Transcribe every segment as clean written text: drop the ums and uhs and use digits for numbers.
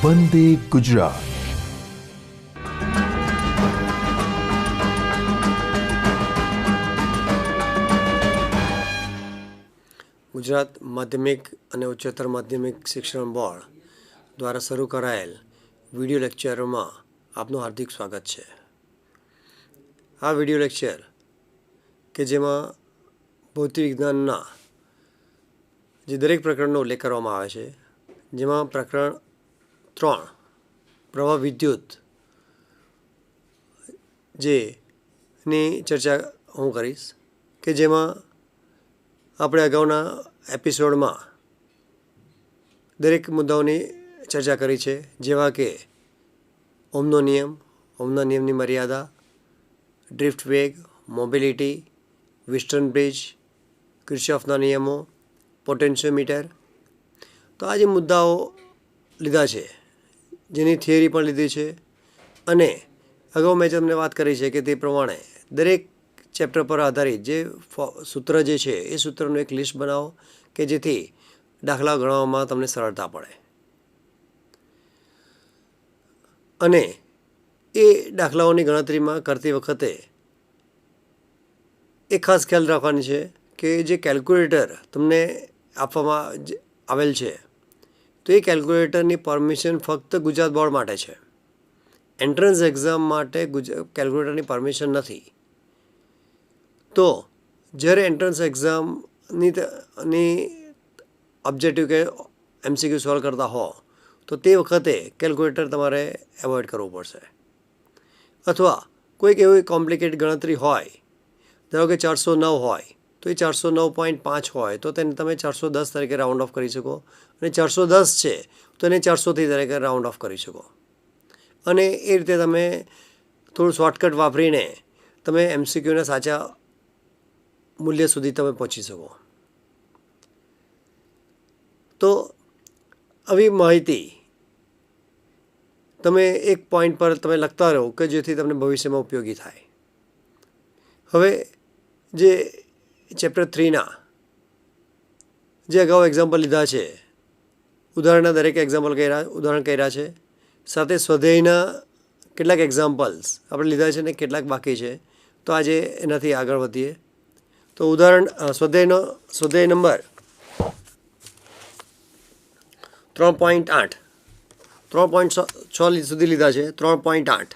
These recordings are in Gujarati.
વંદે ગુજરાત. ગુજરાત માધ્યમિક અને ઉચ્ચતર માધ્યમિક શિક્ષણ બોર્ડ દ્વારા શરૂ કરાયેલ વિડિયો લેક્ચરોમાં આપનું હાર્દિક સ્વાગત છે. આ વિડિયો લેક્ચર કે જેમાં ભૌતિક વિજ્ઞાનના જે દરેક પ્રકરણનો ઉલ્લેખ કરવામાં આવે છે, જેમાં પ્રકરણ 3 પ્રવાહ વિદ્યુત જેની ચર્ચા હું કરીશ, કે જેમાં આપણે અગાઉના એપિસોડમાં દરેક મુદ્દાઓની ચર્ચા કરી છે, જેવા કે ઓહમનો નિયમ, ઓહમના નિયમની મર્યાદા, ડ્રિફ્ટ વેગ, મોબિલિટી, વિસ્ટર્ન બ્રિજ, કિર્ચોફના નિયમો, પોટેન્શિયોમીટર. તો આ જે મુદ્દાઓ લીધા છે, જેની થિયરી પણ લીધી છે, અને અગાઉ મેં તમને વાત કરી છે કે તે પ્રમાણે દરેક ચેપ્ટર પર આધારિત જે સૂત્ર જે છે એ સૂત્રનું એક લિસ્ટ બનાવો કે જેથી દાખલા ગણવામાં તમને સરળતા પડે. અને એ દાખલાઓની ગણતરીમાં કરતી વખતે એ ખાસ ખ્યાલ રાખવાની છે કે જે કેલ્ક્યુલેટર તમને આપવામાં આવેલ છે, તો એ કેલ્ક્યુલેટરની પરમિશન ફક્ત ગુજરાત બોર્ડ માટે છે. એન્ટ્રન્સ એક્ઝામ માટે કેલ્ક્યુલેટરની પરમિશન નથી. તો જ્યારે એન્ટ્રન્સ એક્ઝામની ઓબ્જેક્ટિવ કે MCQ સોલ્વ કરતા હો તો તે વખતે કેલ્ક્યુલેટર તમારે એવોઇડ કરવું પડશે. અથવા કોઈક એવી કોમ્પ્લિકેટેડ ગણતરી હોય, ધારો કે 409 હોય તો એ 409.5 હોય તો તેને તમે 410 તરીકે રાઉન્ડ ઓફ કરી શકો, અને 410 છે તો એને 400 તરીકે રાઉન્ડ ઓફ કરી શકો. અને એ રીતે તમે થોડું શોર્ટકટ વાપરીને તમે MCQના સાચા મૂલ્ય સુધી તમે પહોંચી શકો. તો આવી માહિતી તમે એક પોઈન્ટ પર તમે લખતા રહો કે જેથી તમને ભવિષ્યમાં ઉપયોગી થાય. હવે જે ચેપ્ટર 3ના જે અગાઉ એક્ઝામ્પલ લીધા છે, ઉદાહરણના દરેક ઉદાહરણ કર્યા છે, સાથે સ્વાધ્યાયના કેટલાક એક્ઝામ્પલ્સ આપણે લીધા છે ને કેટલાક બાકી છે. તો આજે એનાથી આગળ વધીએ. તો ઉદાહરણ સ્વાધ્યાય નંબર 3.8 3.6 સુધી લીધા છે. 3.8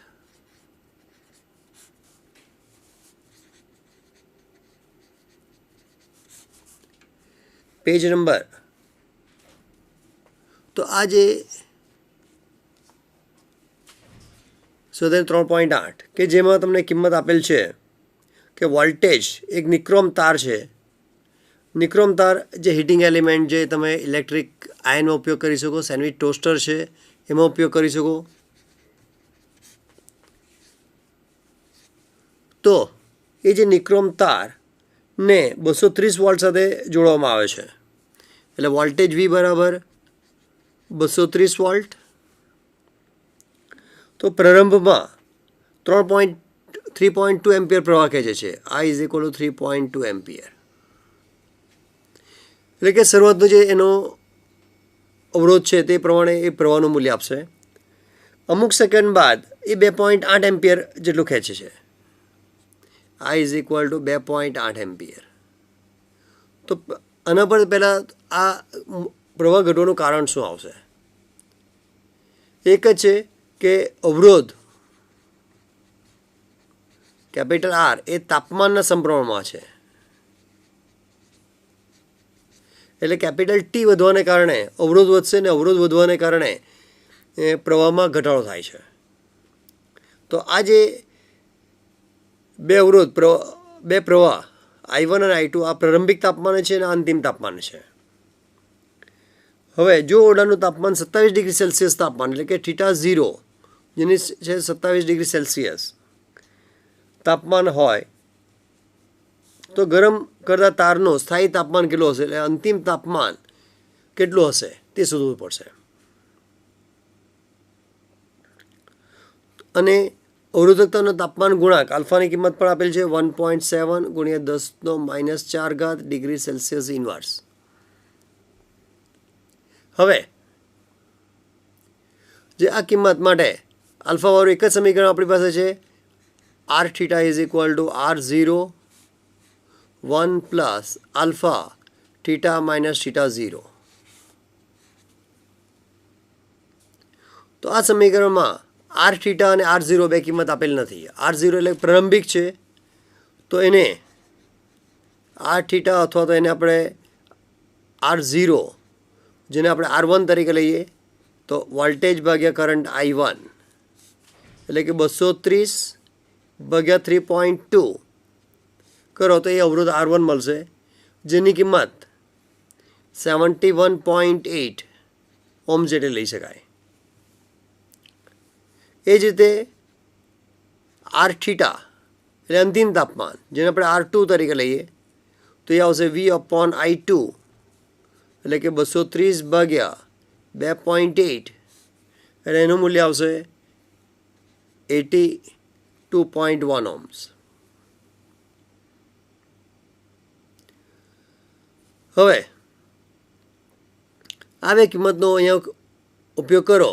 પેજ નંબર. તો આ જે સ્વાધ્યાય 3.8 કે જેમાં તમને કિંમત આપેલ છે કે વોલ્ટેજ એક નિક્રોમ તાર છે. નિક્રોમ તાર જે હીટિંગ એલિમેન્ટ જે તમે ઇલેક્ટ્રિક આયનનો ઉપયોગ કરી શકો, સેન્ડવિચ ટોસ્ટર છે એમાં ઉપયોગ કરી શકો. તો એ જે નિક્રોમ તારને 230 વોલ્ટ સાથે જોડવામાં આવે છે, એટલે વોલ્ટેજ V બરાબર 230 વોલ્ટ. તો પ્રારંભમાં 3.2 એમ્પિયર પ્રવાહ ખેંચે છે. I is equal to 3.2 ampere. એટલે કે શરૂઆતનો જે એનો અવરોધ છે તે પ્રમાણે એ પ્રવાહનું મૂલ્ય આપશે. અમુક સેકન્ડ બાદ એ 2.8 એમ્પિયર જેટલું ખેંચે છે. I is equal to 2.8 ampere. તો આના પર પહેલાં આ પ્રવાહ ઘટવાનું કારણ શું આવશે? એક જ છે કે અવરોધ કેપિટલ R એ તાપમાનના સમપ્રમાણમાં છે. એટલે કેપિટલ T વધવાને કારણે અવરોધ વધશે, ને અવરોધ વધવાને કારણે પ્રવાહમાં ઘટાડો થાય છે. તો આ જે બે પ્રવાહ I1 અને I2 આ પ્રારંભિક તાપમાને છે અને અંતિમ તાપમાને છે. હવે જો ઓરડાનું તાપમાન 27 ડિગ્રી સેલ્સિયસ તાપમાન એટલે કે θ0 જેની છે 27 ડિગ્રી સેલ્સિયસ તાપમાન હોય તો ગરમ કરતા તારનું સ્થાયી તાપમાન કેટલું હશે, એટલે અંતિમ તાપમાન કેટલું હશે તે શોધવું પડશે. અને અવરોધકતાનો તાપમાન ગુણાંક આલ્ફાની કિંમત પણ આપેલ છે 1.7 × 10⁻⁴ ડિગ્રી સેલ્સિયસ ઇનવર્સ. હવે જે આ કિંમત માટે આલ્ફાવાળું એક જ સમીકરણ આપણી પાસે છે, R theta is equal to R0 1 plus alpha theta minus theta 0. તો આ સમીકરણમાં આર થીટા અને R0 બે કિંમત આપેલ નથી. R0 એટલે પ્રારંભિક છે, તો એને આર થીટા અથવા તો એને આપણે R0 જેને આપણે R1 તરીકે લઈએ તો વોલ્ટેજ ભાગ્યા કરંટ I1 એટલે કે 230 ભાગ્યા 3.2 કરો તો એ અવરોધ R1 મળશે, જેની કિંમત 71.8 ઓહ્મ જેટલી લઈ શકાય. એ જ રીતે આર થીટા એટલે અંતિમ તાપમાન જેને આપણે R2 તરીકે લઈએ તો એ આવશે V/I2 એટલે કે 230 ભાગ્યા 2.8 એટલે એનું મૂલ્ય આવશે 82.1 ઓહ્મ્સ. હવે આ બે કિંમતનો અહીંયા ઉપયોગ કરો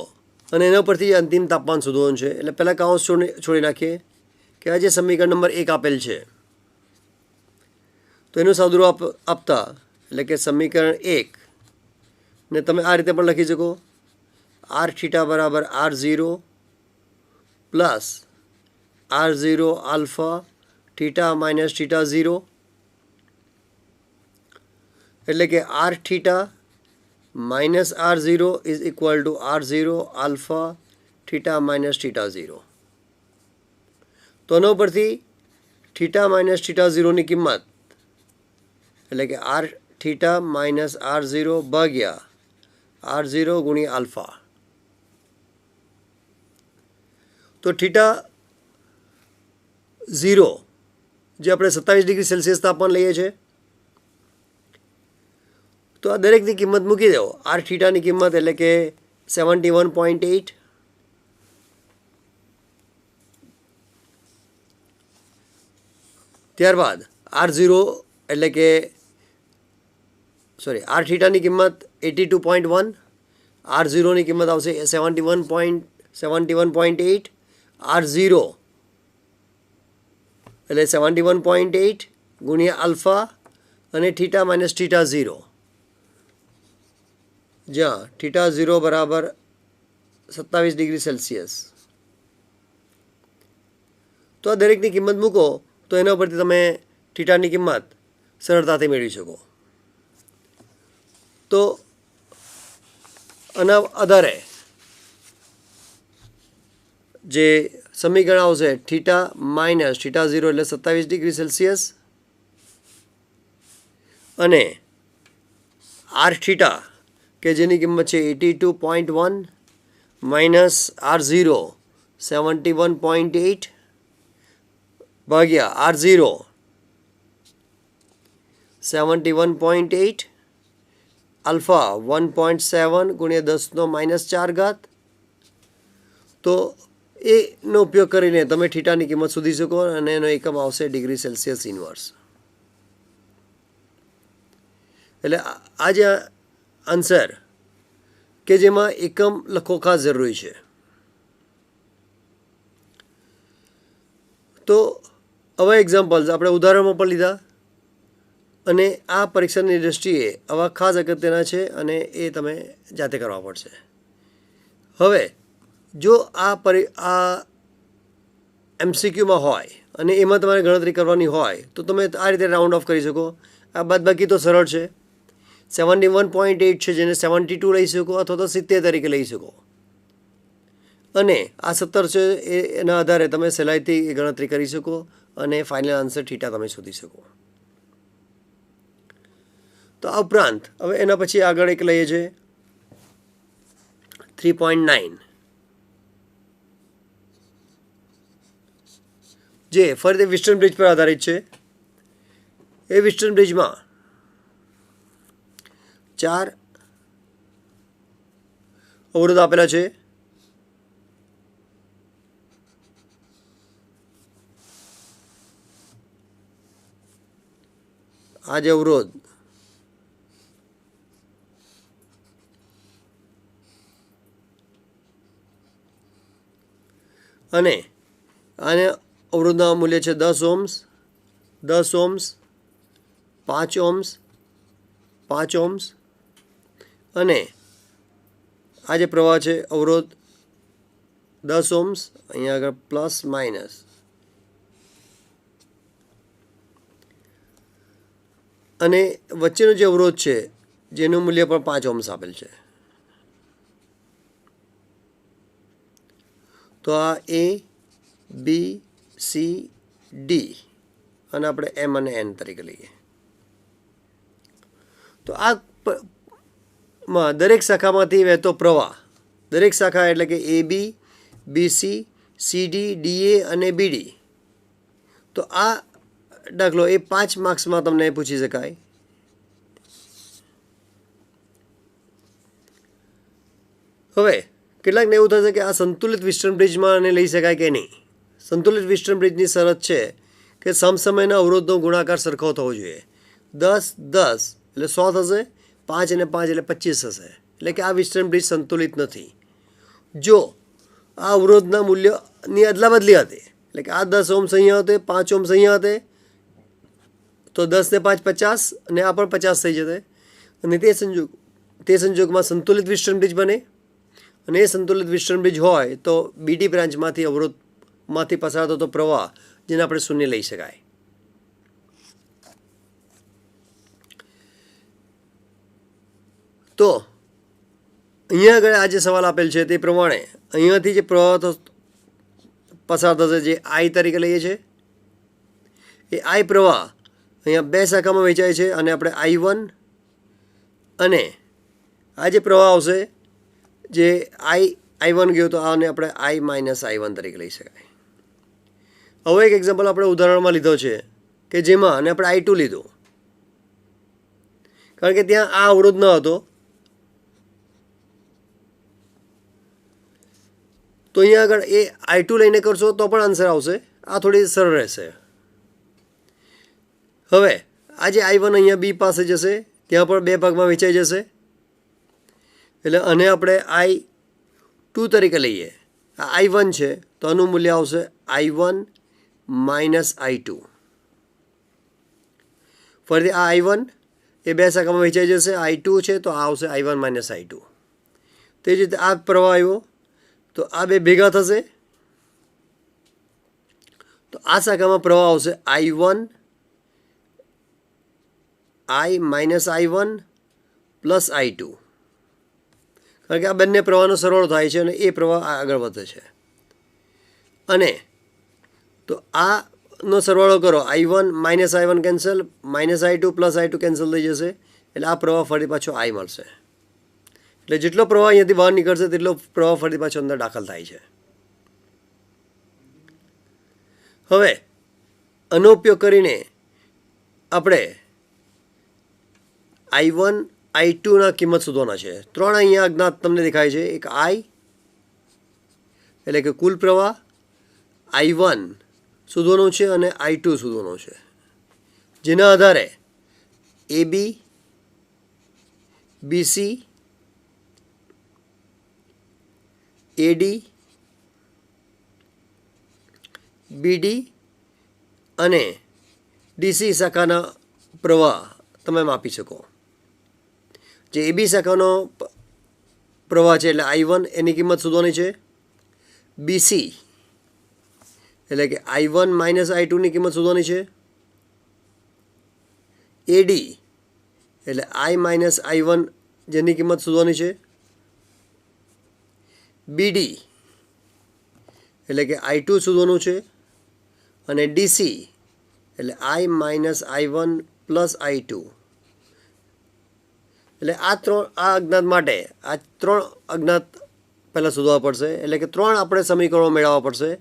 અને એના પરથી અંતિમ તાપમાન શોધવાનું છે. એટલે પહેલાં કાઉન્સ છોડી નાખીએ કે આ જે સમીકરણ નંબર 1 આપેલ છે તો એનું સાદુરૂપ આપતા એટલે કે સમીકરણ 1 ને તમે આ રીતે પણ લખી શકો, આર થીટા બરાબર R0 plus R0 alpha theta minus theta 0 એટલે કે R theta minus R0 is equal to R0 alpha theta minus theta 0. તો એના પરથી થીટા માઇનસ થીટા 0ની કિંમત એટલે કે આર થીટા માઇનસ R0 ભાગ્યા R0 ગુણ્યા આલ્ફા. તો થીટા 0 જે આપણે 27 ડિગ્રી સેલ્સિયસ તાપમાન લઈએ છીએ, તો આ દરેકની કિંમત મૂકી દો. આર થીટાની કિંમત એટલે કે 71.8, ત્યારબાદ R0 એટલે કે આર થીટાની કિંમત 82.1, R0ની કિંમત આવશે 71.8, R0 એટલે 71.8 ગુણ્યા આલ્ફા અને થીટા માઇનસ થીટા 0, જ્યાં થીટા 0 બરાબર 27 ડિગ્રી સેલ્સિયસ. તો આ દરેકની કિંમત મૂકો તો એના પરથી તમે થીટાની કિંમત સરળતાથી મેળવી શકો. તો આના આધારે જે સમીકરણ આવશે થીટા માઇનસ થીટા 0 એટલે 27 ડિગ્રી સેલ્સિયસ અને આર થીટા કે જેની કિંમત છે 82.1 માઇનસ R0 71.8 ભાગ્યા R0 71.8 આલ્ફા 1.7 ગુણ્યા 10⁻⁴. તો એનો ઉપયોગ કરીને તમે થીટાની કિંમત શોધી શકો અને એનો એકમ આવશે ડિગ્રી સેલ્સિયસ ઇન્વર્સ. એટલે આ જે આન્સર કે જેમાં એકમ લખવો ખાસ જરૂરી છે. તો આવા એક્ઝામ્પલ્સ આપણે ઉદાહરણમાં પણ લીધા અને આ પરીક્ષાની દૃષ્ટિએ આવા ખાસ અગત્યના છે અને એ તમે જાતે કરવા પડશે. હવે જો આ MCQમાં હોય અને એમાં તમારે ગણતરી કરવાની હોય તો તમે આ રીતે રાઉન્ડ ઓફ કરી શકો. આ બાદબાકી તો સરળ છે. 71.8 છે જેને 72 લઈ શકો અથવા તો 70 તરીકે લઈ શકો અને આ 17 છે એના આધારે તમે સહેલાઈથી ગણતરી કરી શકો અને ફાઇનલ આન્સર થીટા તમે શોધી શકો. તો આ ઉપરાંત હવે એના પછી આગળ એક લઈએ છે 3.9 જે ફરીથી વિસ્ટર્ન બ્રિજ પર આધારિત છે. એ વિસ્ટર્ન બ્રિજમાં 4 અવરોધ આપેલા છે. આ જે અવરોધ અને આને અવરોધના મૂલ્ય છે 10 ઓહ્મ્સ, 10 ઓહ્મ્સ, 5 ઓહ્મ્સ, 5 ઓહ્મ્સ, અને આ જે પ્રવાહ છે અવરોધ 10 ઓહ્મ્સ, અહીંયા આગળ પ્લસ માઇનસ, અને વચ્ચેનો જે અવરોધ છે જેનું મૂલ્ય પણ 5 ઓહ્મ્સ આપેલ છે. તો આ એ, બી, સી, ડી અને આપણે એમ અને એન તરીકે લઈએ. તો આ દરેક શાખામાંથી વહેતો પ્રવાહ, દરેક શાખા એટલે કે એ બી, બીસી, સીડી, ડીએ અને બીડી. તો આ દાખલો એ 5 માર્ક્સમાં તમને પૂછી શકાય. હવે કેટલાકને એવું થશે કે આ સંતુલિત વિસ્ટર્ન બ્રિજમાં આને લઈ શકાય કે નહીં. સંતુલિત વિસ્ટર્ન બ્રિજની શરત છે કે સમસમયના અવરોધનો ગુણાકાર સરખો થવો જોઈએ. 10 10 એટલે 100 થશે, 5 અને 5 એટલે 25 થશે. એટલે કે આ વિસ્ટર્ન બ્રિજ સંતુલિત નથી. જો આ અવરોધના મૂલ્યની અદલાબદલી હતી, એટલે કે આ 10 ઓહ્મ્સ અહીંયા હતે, 5 ઓહ્મ્સ અહીંયા હતે, તો 10 ને 5 50 અને આ પણ 50 થઈ જશે. અને તે સંજોગમાં સંતુલિત વિસ્ટર્ન બ્રિજ બને. અને એ સંતુલિત વિસ્ટર્ન બ્રિજ હોય તો બીડી બ્રાન્ચમાંથી અવરોધમાંથી પસાર થતો પ્રવાહ જેને આપણે શૂન્ય લઈ શકાય. તો અહીંયા આગળ આ જે સવાલ આપેલ છે તે પ્રમાણે અહીંયાથી જે પ્રવાહ પસાર થશે જે આઈ તરીકે લઈએ છીએ, એ આઈ પ્રવાહ અહીંયા 2 શાખામાં વહેંચાય છે અને આપણે I1 અને આ જે પ્રવાહ આવશે જે I1 ગયો તો આને આપણે I માઇનસ I1 તરીકે લઈ શકાય. હવે એક એક્ઝામ્પલ આપણે ઉદાહરણમાં લીધો છે કે જેમાં અને આપણે I2 લીધું, કારણ કે ત્યાં આ અવરોધ ન હતો. તો અહીંયા આગળ એ I2 લઈને કરશો તો પણ આન્સર આવશે. આ થોડી સરળ રહેશે. હવે આ જે I1 અહીંયા બી પાસે જશે, ત્યાં પણ 2 ભાગમાં વહેંચાઈ જશે. એટલે આને આપણે I2 તરીકે લઈએ. આ I1 છે તો આનું મૂલ્ય આવશે I1 માઇનસ I2. ફરીથી આ I1 એ 2 શાખામાં વહેંચાઈ જશે. I2 છે તો આ આવશે I1 માઇનસ I2. તે જ રીતે આ પ્રવાહ આવ્યો તો આ 2 ભેગા થશે તો આ શાખામાં પ્રવાહ આવશે I1 I minus I1 plus I2. કારણ કે આ બંને પ્રવાહનો સરવાળો થાય છે અને એ પ્રવાહ આગળ વધે છે. અને તો આનો સરવાળો કરો, I1 minus I1 cancel, minus I2 plus I2 cancel થઈ જશે. એટલે આ પ્રવાહ ફરી પાછો I મળશે. એટલે જેટલો પ્રવાહ અહીંયાથી બહાર નીકળશે તેટલો પ્રવાહ ફરી પાછો અંદર દાખલ થાય છે. હવે આનો ઉપયોગ કરીને આપણે I1 I2ના કિંમત શોધવાના છે. 3 અહીંયા અજ્ઞાત તમને દેખાય છે. એક I એટલે કે કુલ પ્રવાહ, I1 શોધવાનું છે અને I2 શોધવાનું છે. જેના આધારે AB, BC, AD, BD અને DC શાખાના પ્રવાહ તમે માપી શકો. જે AB શાખાનો પ્રવાહ છે એટલે I1 એની કિંમત શોધવાની છે. BC એટલે કે I1 માઇનસ I2ની કિંમત શોધવાની છે. AD એટલે I માઇનસ I1 જેની કિંમત શોધવાની છે. BD એટલે કે I2 શોધવાનું છે. અને DC એટલે I minus I1 plus I2. એટલે આ અજ્ઞાત માટે આ 3 અજ્ઞાત પહેલાં શોધવા પડશે. એટલે કે 3 આપણે સમીકરણો મેળવવા પડશે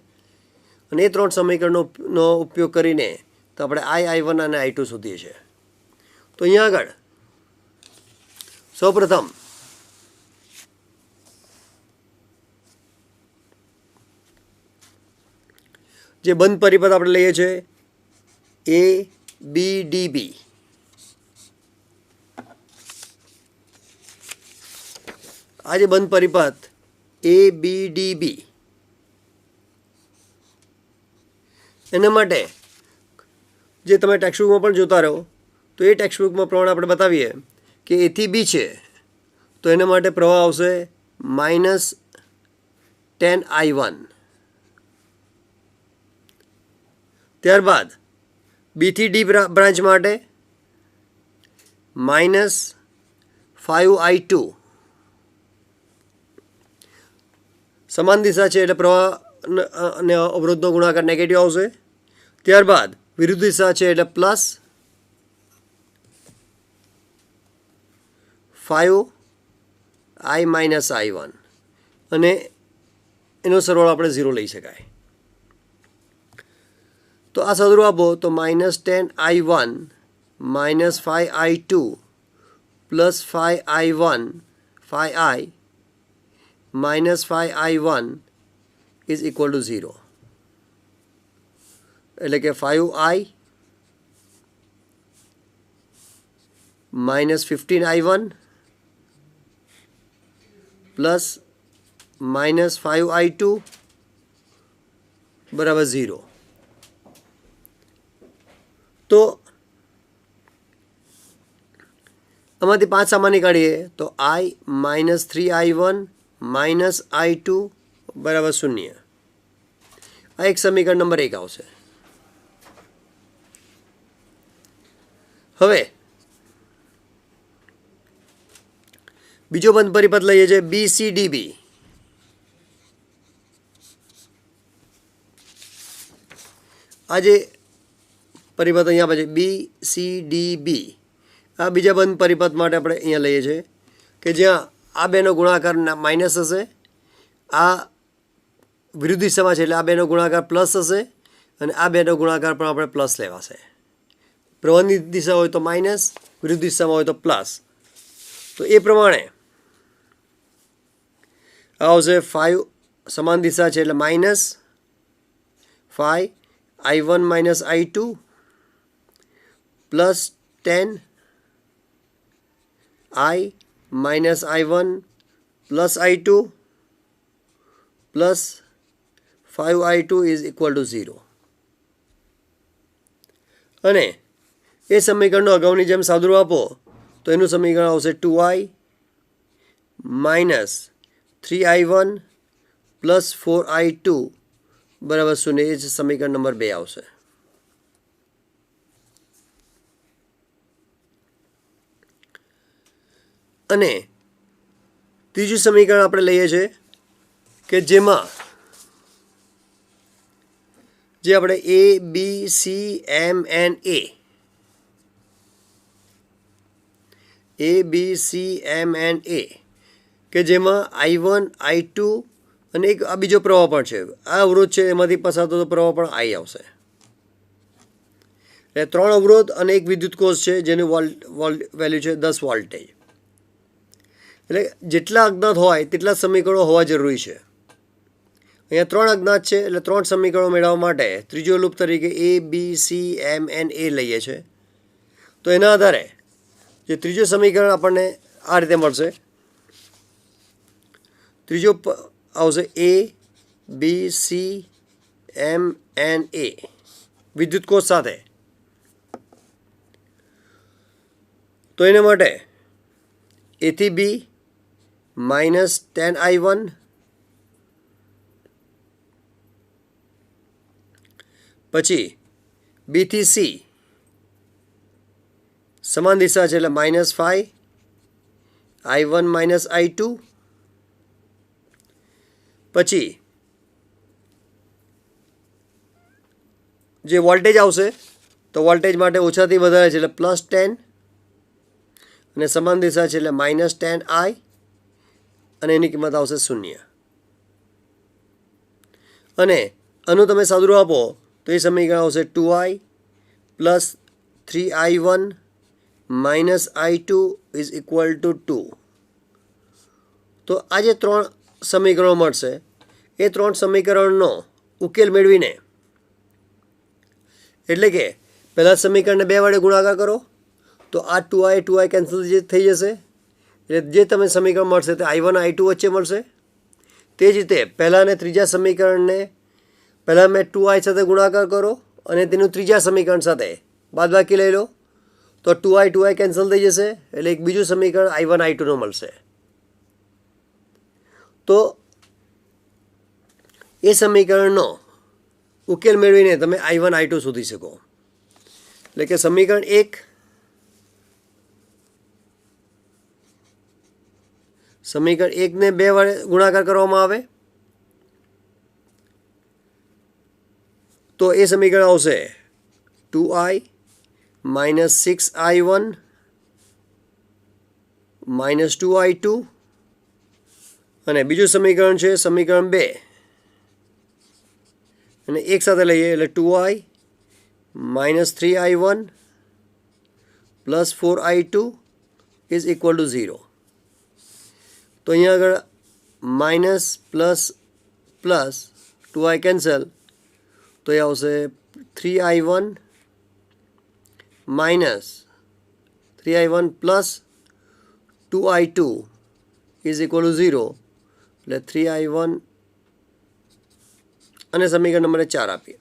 અને એ 3 સમીકરણોનો ઉપયોગ કરીને તો આપણે I1 અને I2 શોધીએ છીએ. તો અહીંયા આગળ સૌપ્રથમ જે બંધ પરિપથ આપણે લઈએ છીએ ABDB. આ જે બંધ પરિપથ ABDB એના માટે જે તમે ટેક્સ્ટબુકમાં પણ જોતા રહો તો એ ટેક્સ્ટબુકમાં પ્રમાણે આપણે બતાવીએ કે એથી બી છે તો એના માટે પ્રવાહ આવશે -10I1. ત્યારબાદ બીથી ડી બ્રાન્ચ માટે -5I2. સમાન દિશા છે એટલે પ્રવાહ અને અવરોધનો ગુણાકાર નેગેટિવ આવશે. ત્યારબાદ વિરુદ્ધ દિશા છે એટલે +5I - I1 અને એનો સરવાળો આપણે 0 લઈ શકાય. તો આ સાદુરૂપ આપો તો -10I1 - 5I2 + 5I1 5I - 5I1 is equal to 0. એટલે કે 5I - 15I1 પ્લસ -5I2 બરાબર 0. તો આમાંથી 5 સામાન્ય કાઢીએ તો I - 3I1 - I2 બરાબર 0. આ એક સમીકરણ નંબર 1 આવશે. હવે બીજો બંધ પરિપથ લઈએ છીએ BCDB. આ જે પરિપથ અહીંયા પછી BCDB આ બીજા બંધ પરિપથ માટે આપણે અહીંયા લઈએ છીએ કે જ્યાં આ બેનો ગુણાકાર માઇનસ હશે, આ વિરુદ્ધ દિશામાં છે એટલે આ બેનો ગુણાકાર પ્લસ હશે અને આ બેનો ગુણાકાર પણ આપણે પ્લસ લેવાશે. પ્રવાહની દિશા હોય તો માઇનસ, વિરુદ્ધ દિશામાં હોય તો પ્લસ. તો એ પ્રમાણે આવશે 5 સમાન દિશા છે એટલે -5I1 - I2 plus 10I - I1 plus I2 plus 5I2 is equal two 0. અને એ સમીકરણનો અગાઉની જેમ સાદુરૂપ આપો તો એનું સમીકરણ આવશે 2I - 3I1 પ્લસ 4I2 બરાબર 0. એ જ સમીકરણ નંબર 2 આવશે. અને ત્રીજું સમીકરણ આપણે લઈએ છીએ કે જેમાં જે આપણે ABCMNA કે જેમાં I1 I2 અને એક આ બીજો પ્રવાહ પણ છે. આ અવરોધ છે એમાંથી પસાર થતો પ્રવાહ પણ I આવશે. એટલે 3 અવરોધ અને એક વિદ્યુત કોષ છે જેનું વેલ્યુ છે 10 વોલ્ટેજ. એટલે જેટલા અજ્ઞાત હોય તેટલા સમીકરણો હોવા જરૂરી છે. અહીંયા 3 અજ્ઞાત છે એટલે 3 સમીકરણો મેળવવા માટે ત્રીજો લૂપ તરીકે ABCMNA લઈએ છે. તો એના આધારે જે ત્રીજો સમીકરણ આપણને આ રીતે મળશે. ત્રીજો આવશે ABCMNA વિદ્યુત કોષ સાથે. તો એના માટે A થી B -10I1 પછી B થી C સમાન દિશા છે એટલે -5I1 - I2 પછી જે વોલ્ટેજ આવશે તો વોલ્ટેજ માટે ઓછાથી વધારે છે એટલે +10 અને સમાન દિશા છે એટલે -10I અને એની કિંમત આવશે 0. અને આનું તમે સાદુરૂપ આપો તો એ સમીકરણ આવશે 2I plus 3I1 - I2 is equal two 2. તો આ જે 3 સમીકરણો મળશે એ 3 સમીકરણનો ઉકેલ મેળવીને એટલે કે પહેલા સમીકરણને 2 વડે ગુણાકાર કરો તો આ 2I કેન્સલ થઈ જશે. એટલે જે તમે સમીકરણ મળશે તે I1 I2 વચ્ચે મળશે. તે જ રીતે પહેલાં અને ત્રીજા સમીકરણને પહેલાં મેં 2i સાથે ગુણાકાર કરો અને તેનું ત્રીજા સમીકરણ સાથે બાદબાકી લઈ લો તો 2i કેન્સલ થઈ જશે એટલે એક બીજું સમીકરણ i1 i2નું મળશે. તો એ સમીકરણનો ઉકેલ મેળવીને તમે i1 i2 શોધી શકો. એટલે કે સમીકરણ 1 ને 2 વડે ગુણાકાર કરવામાં આવે તો એ સમીકરણ આવશે 2i minus 6i1 minus 2i2 અને બીજું સમીકરણ છે સમીકરણ 2 અને એક સાથે લઈએ એટલે 2i minus 3i1 plus 4i2 is equal to 0. તો અહીંયા આગળ minus plus plus 2i cancel તો એ આવશે 3i1 minus 3i1 plus 2i2 is equal to 0. એટલે 3i1 અને સમીકરણ નંબર 4 આપીએ.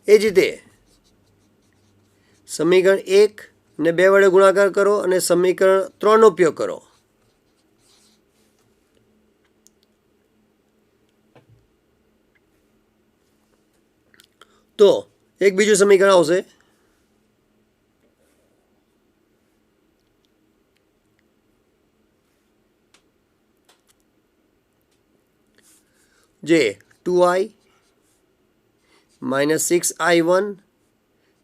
એ જ રીતે સમીકરણ 1 ને 2 વડે ગુણાકાર કરો અને સમીકરણ 3 નો ઉપયોગ કરો. તો એક બીજું સમીકરણ આવશે જે 2i minus 6i1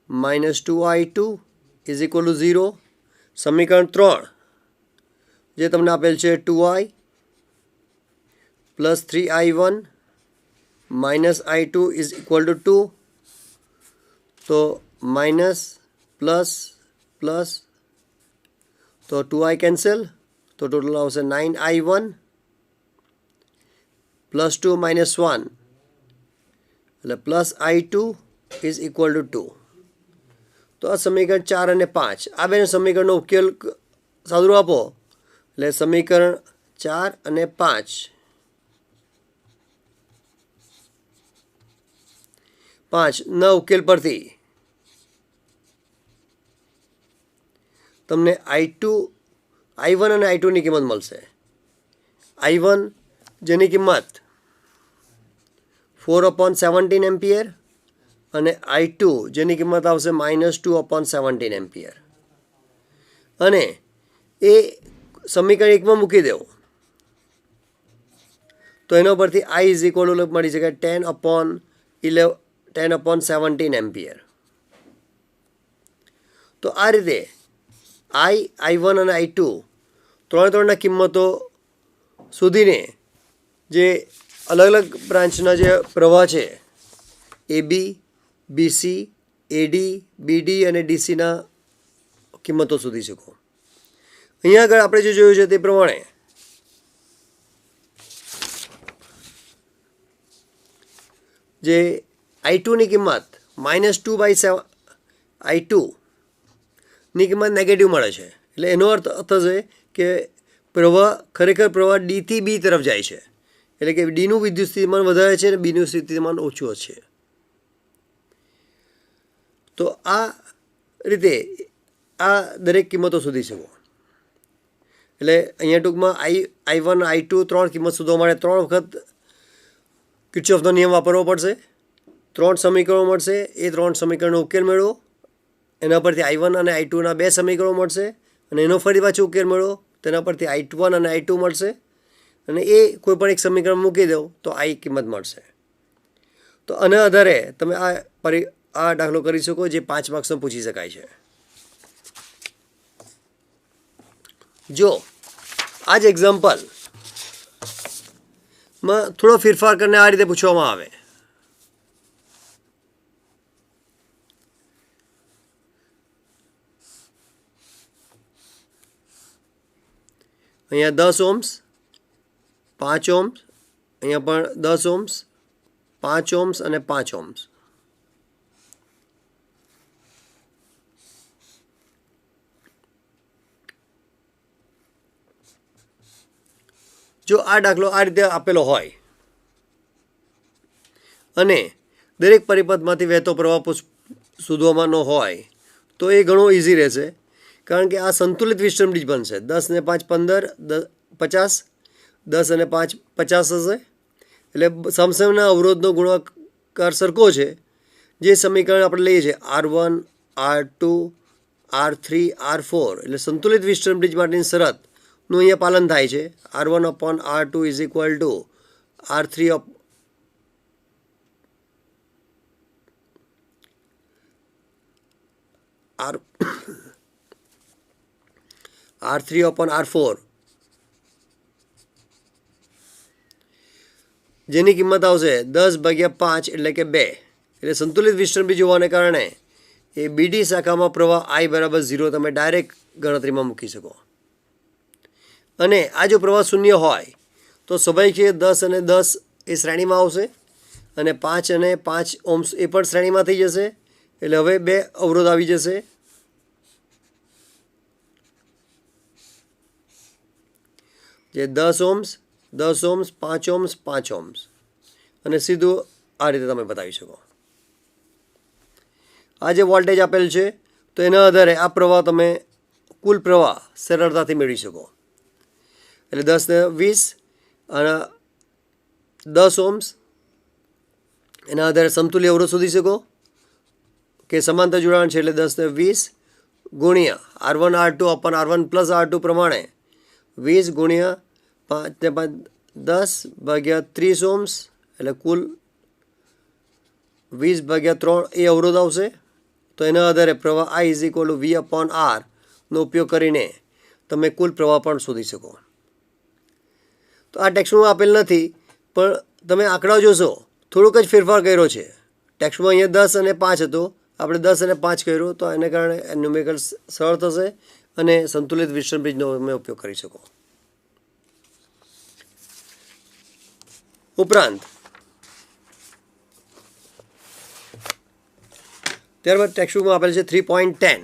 minus 2i2 is equal to 0. સમીકરણ 3 જે તમને આપેલ છે 2i plus 3i1 minus i2 is equal to 2. તો માઇનસ પ્લસ પ્લસ તો 2i કેન્સલ તો ટોટલ આવશે 9i1 પ્લસ 2 minus 1 એટલે plus i2 is equal to 2. તો આ સમીકરણ 4 અને 5 આ બે સમીકરણનો ઉકેલ સાદુરૂપ આપો એટલે સમીકરણ 4 અને 5 ના ઉકેલ પરથી તમને i1 અને i2 ની કિંમત મળશે. i1 જેની કિંમત 4/17 એમ્પિયર અને i2 જેની કિંમત આવશે -2/17 એમ્પિયર. અને એ સમીકરણ 1 માં મૂકી દેવું તો એનો પરથી i is equal to મળી શકે 10/17 એમ્પિયર. તો આ રીતે i1 અને i2 ત્રણના કિંમતો શોધીને જે અલગ અલગ બ્રાન્ચના જે પ્રવાહ છે AB, BC, AD, BD અને DCના કિંમતો શોધી શકો. અહીંયા આગળ આપણે જે જોયું છે તે પ્રમાણે જે i2 ની કિંમત -2/7 i2 ની કિંમત નેગેટિવ મળે છે. એટલે એનો અર્થ થશે કે ખરેખર પ્રવાહ D થી B તરફ જાય છે. એટલે કે ડીનું વિદ્યુત સ્થિતિમાન વધારે છે અને બીનું સ્થિતિમાન ઓછું છે. તો આ રીતે આ દરેક કિંમતો શોધી શકો. એટલે અહીંયા ટૂંકમાં i1 i2 ત્રણ કિંમત શોધવા માટે 3 વખત કિર્ચોફનો નિયમ વાપરવો પડશે. 3 સમીકરણો મળશે. એ 3 સમીકરણનો ઉકેલ મેળવો. એના પરથી i1 અને i2ના 2 સમીકરણો મળશે અને એનો ફરી પાછો ઉકેલ મેળવો. તેના પરથી i1 અને i2 મળશે અને એ કોઈ પણ એક સમીકરણ મૂકી દો તો i કિંમત મળશે. તો આના આધારે તમે આ દાખલો કરી શકો જે 5 માર્ક્સનો પૂછી શકાય છે. જો આ જ એક્ઝામ્પલમાં થોડો ફેરફાર કરીને આ રીતે પૂછવામાં આવે અહીંયા 10 ohms 5 ohms અહીંયા પણ 10 ohms 5 ohms અને 5 ohms. જો આ દાખલો આ રીતે આપેલો હોય અને દરેક પરિપથમાંથી વહેતો પ્રવાહ શોધવાનો હોય તો એ ઘણો ઇઝી રહેશે, કારણ કે આ સંતુલિત વિસ્ટર્મ બ્રિજ બનશે. 10 ને 5 15 50, 10 અને 5 50 હશે. એટલે સમસમના અવરોધનો ગુણાકાર સરખો છે. જે સમીકરણ આપણે લઈએ છીએ R1 R2 R3 R4, એટલે સંતુલિત વિસ્ટર્મ બ્રિજ માટેની શરતનું અહીંયા પાલન થાય છે. R1/R2 is equal two R3 R3/R4, જેની કિંમત આવશે 10/5 એટલે કે 2. એટલે સંતુલિત વિસ્ટર્મ બ્રિજ હોવાને કારણે એ બીડી શાખામાં પ્રવાહ I બરાબર 0 તમે ડાયરેક્ટ ગણતરીમાં મૂકી શકો. અને આ જો પ્રવાહ શૂન્ય હોય તો સ્વાભાવિક છે 10 અને 10 એ શ્રેણીમાં આવશે, અને 5 અને 5 ઓહ્મ્સ એ પણ શ્રેણીમાં થઈ જશે. એટલે હવે બે અવરોધ આવી જશે. જે 10 ઓહ્મ્સ 10 ઓહ્મ્સ 5 ઓહ્મ્સ 5 ઓહ્મ્સ, અને સીધું આ રીતે તમે બતાવી શકો. આ જે વોલ્ટેજ આપેલ છે તો એના આધારે આ પ્રવાહ તમે કુલ પ્રવાહ સરળતાથી મેળવી શકો. એટલે 10 ને 20 અને 10 ઓહ્મ્સ, એના આધારે સમતુલ્ય અવરોધ શોધી શકો કે સમાંતર જોડાણ છે. એટલે 10 ને 20 ગુણ્યા R1 R2 અપન R1 plus R2 પ્રમાણે 20 ગુણ્યા 5 ને 5 10/30 ઓહ્મ્સ, એટલે કુલ 20/3 એ અવરોધ આવશે. તો એના આધારે પ્રવાહ I is equal two V/R નો ઉપયોગ કરીને તમે કુલ પ્રવાહ પણ શોધી શકો. તો આ ટેક્સ્ટમાં આપેલ નથી, પણ તમે આંકડાઓ જોશો થોડુંક જ ફેરફાર કર્યો છે. ટેક્સ્ટમાં અહીંયા 10 અને 5 હતો, આપણે 10 અને 5 કર્યું, તો એને કારણે ન્યુમેરિકલ સરળ થશે અને સંતુલિત વિસ્ટર્મ બ્રિજનો તમે ઉપયોગ કરી શકો. ઉપરાંત ત્યારબાદ ટેક્સ્ટબુકમાં આપેલ છે 3.10.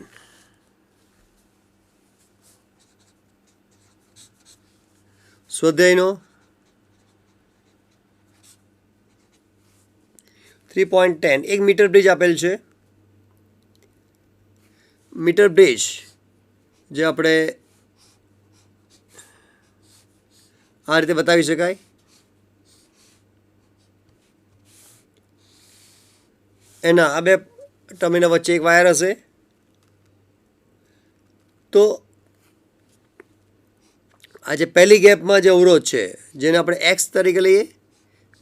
સ્વાધ્યાયનો 3.10 એક મીટર બ્રિજ આપેલ છે. મીટર બ્રિજ જે આપણે આ રીતે બતાવી શકાય. એના આ બે ટર્મિનલ વચ્ચે એક વાયર હશે. તો આ જે પહેલી ગેપમાં જે અવરોધ છે જેને આપણે એક્સ તરીકે લઈએ,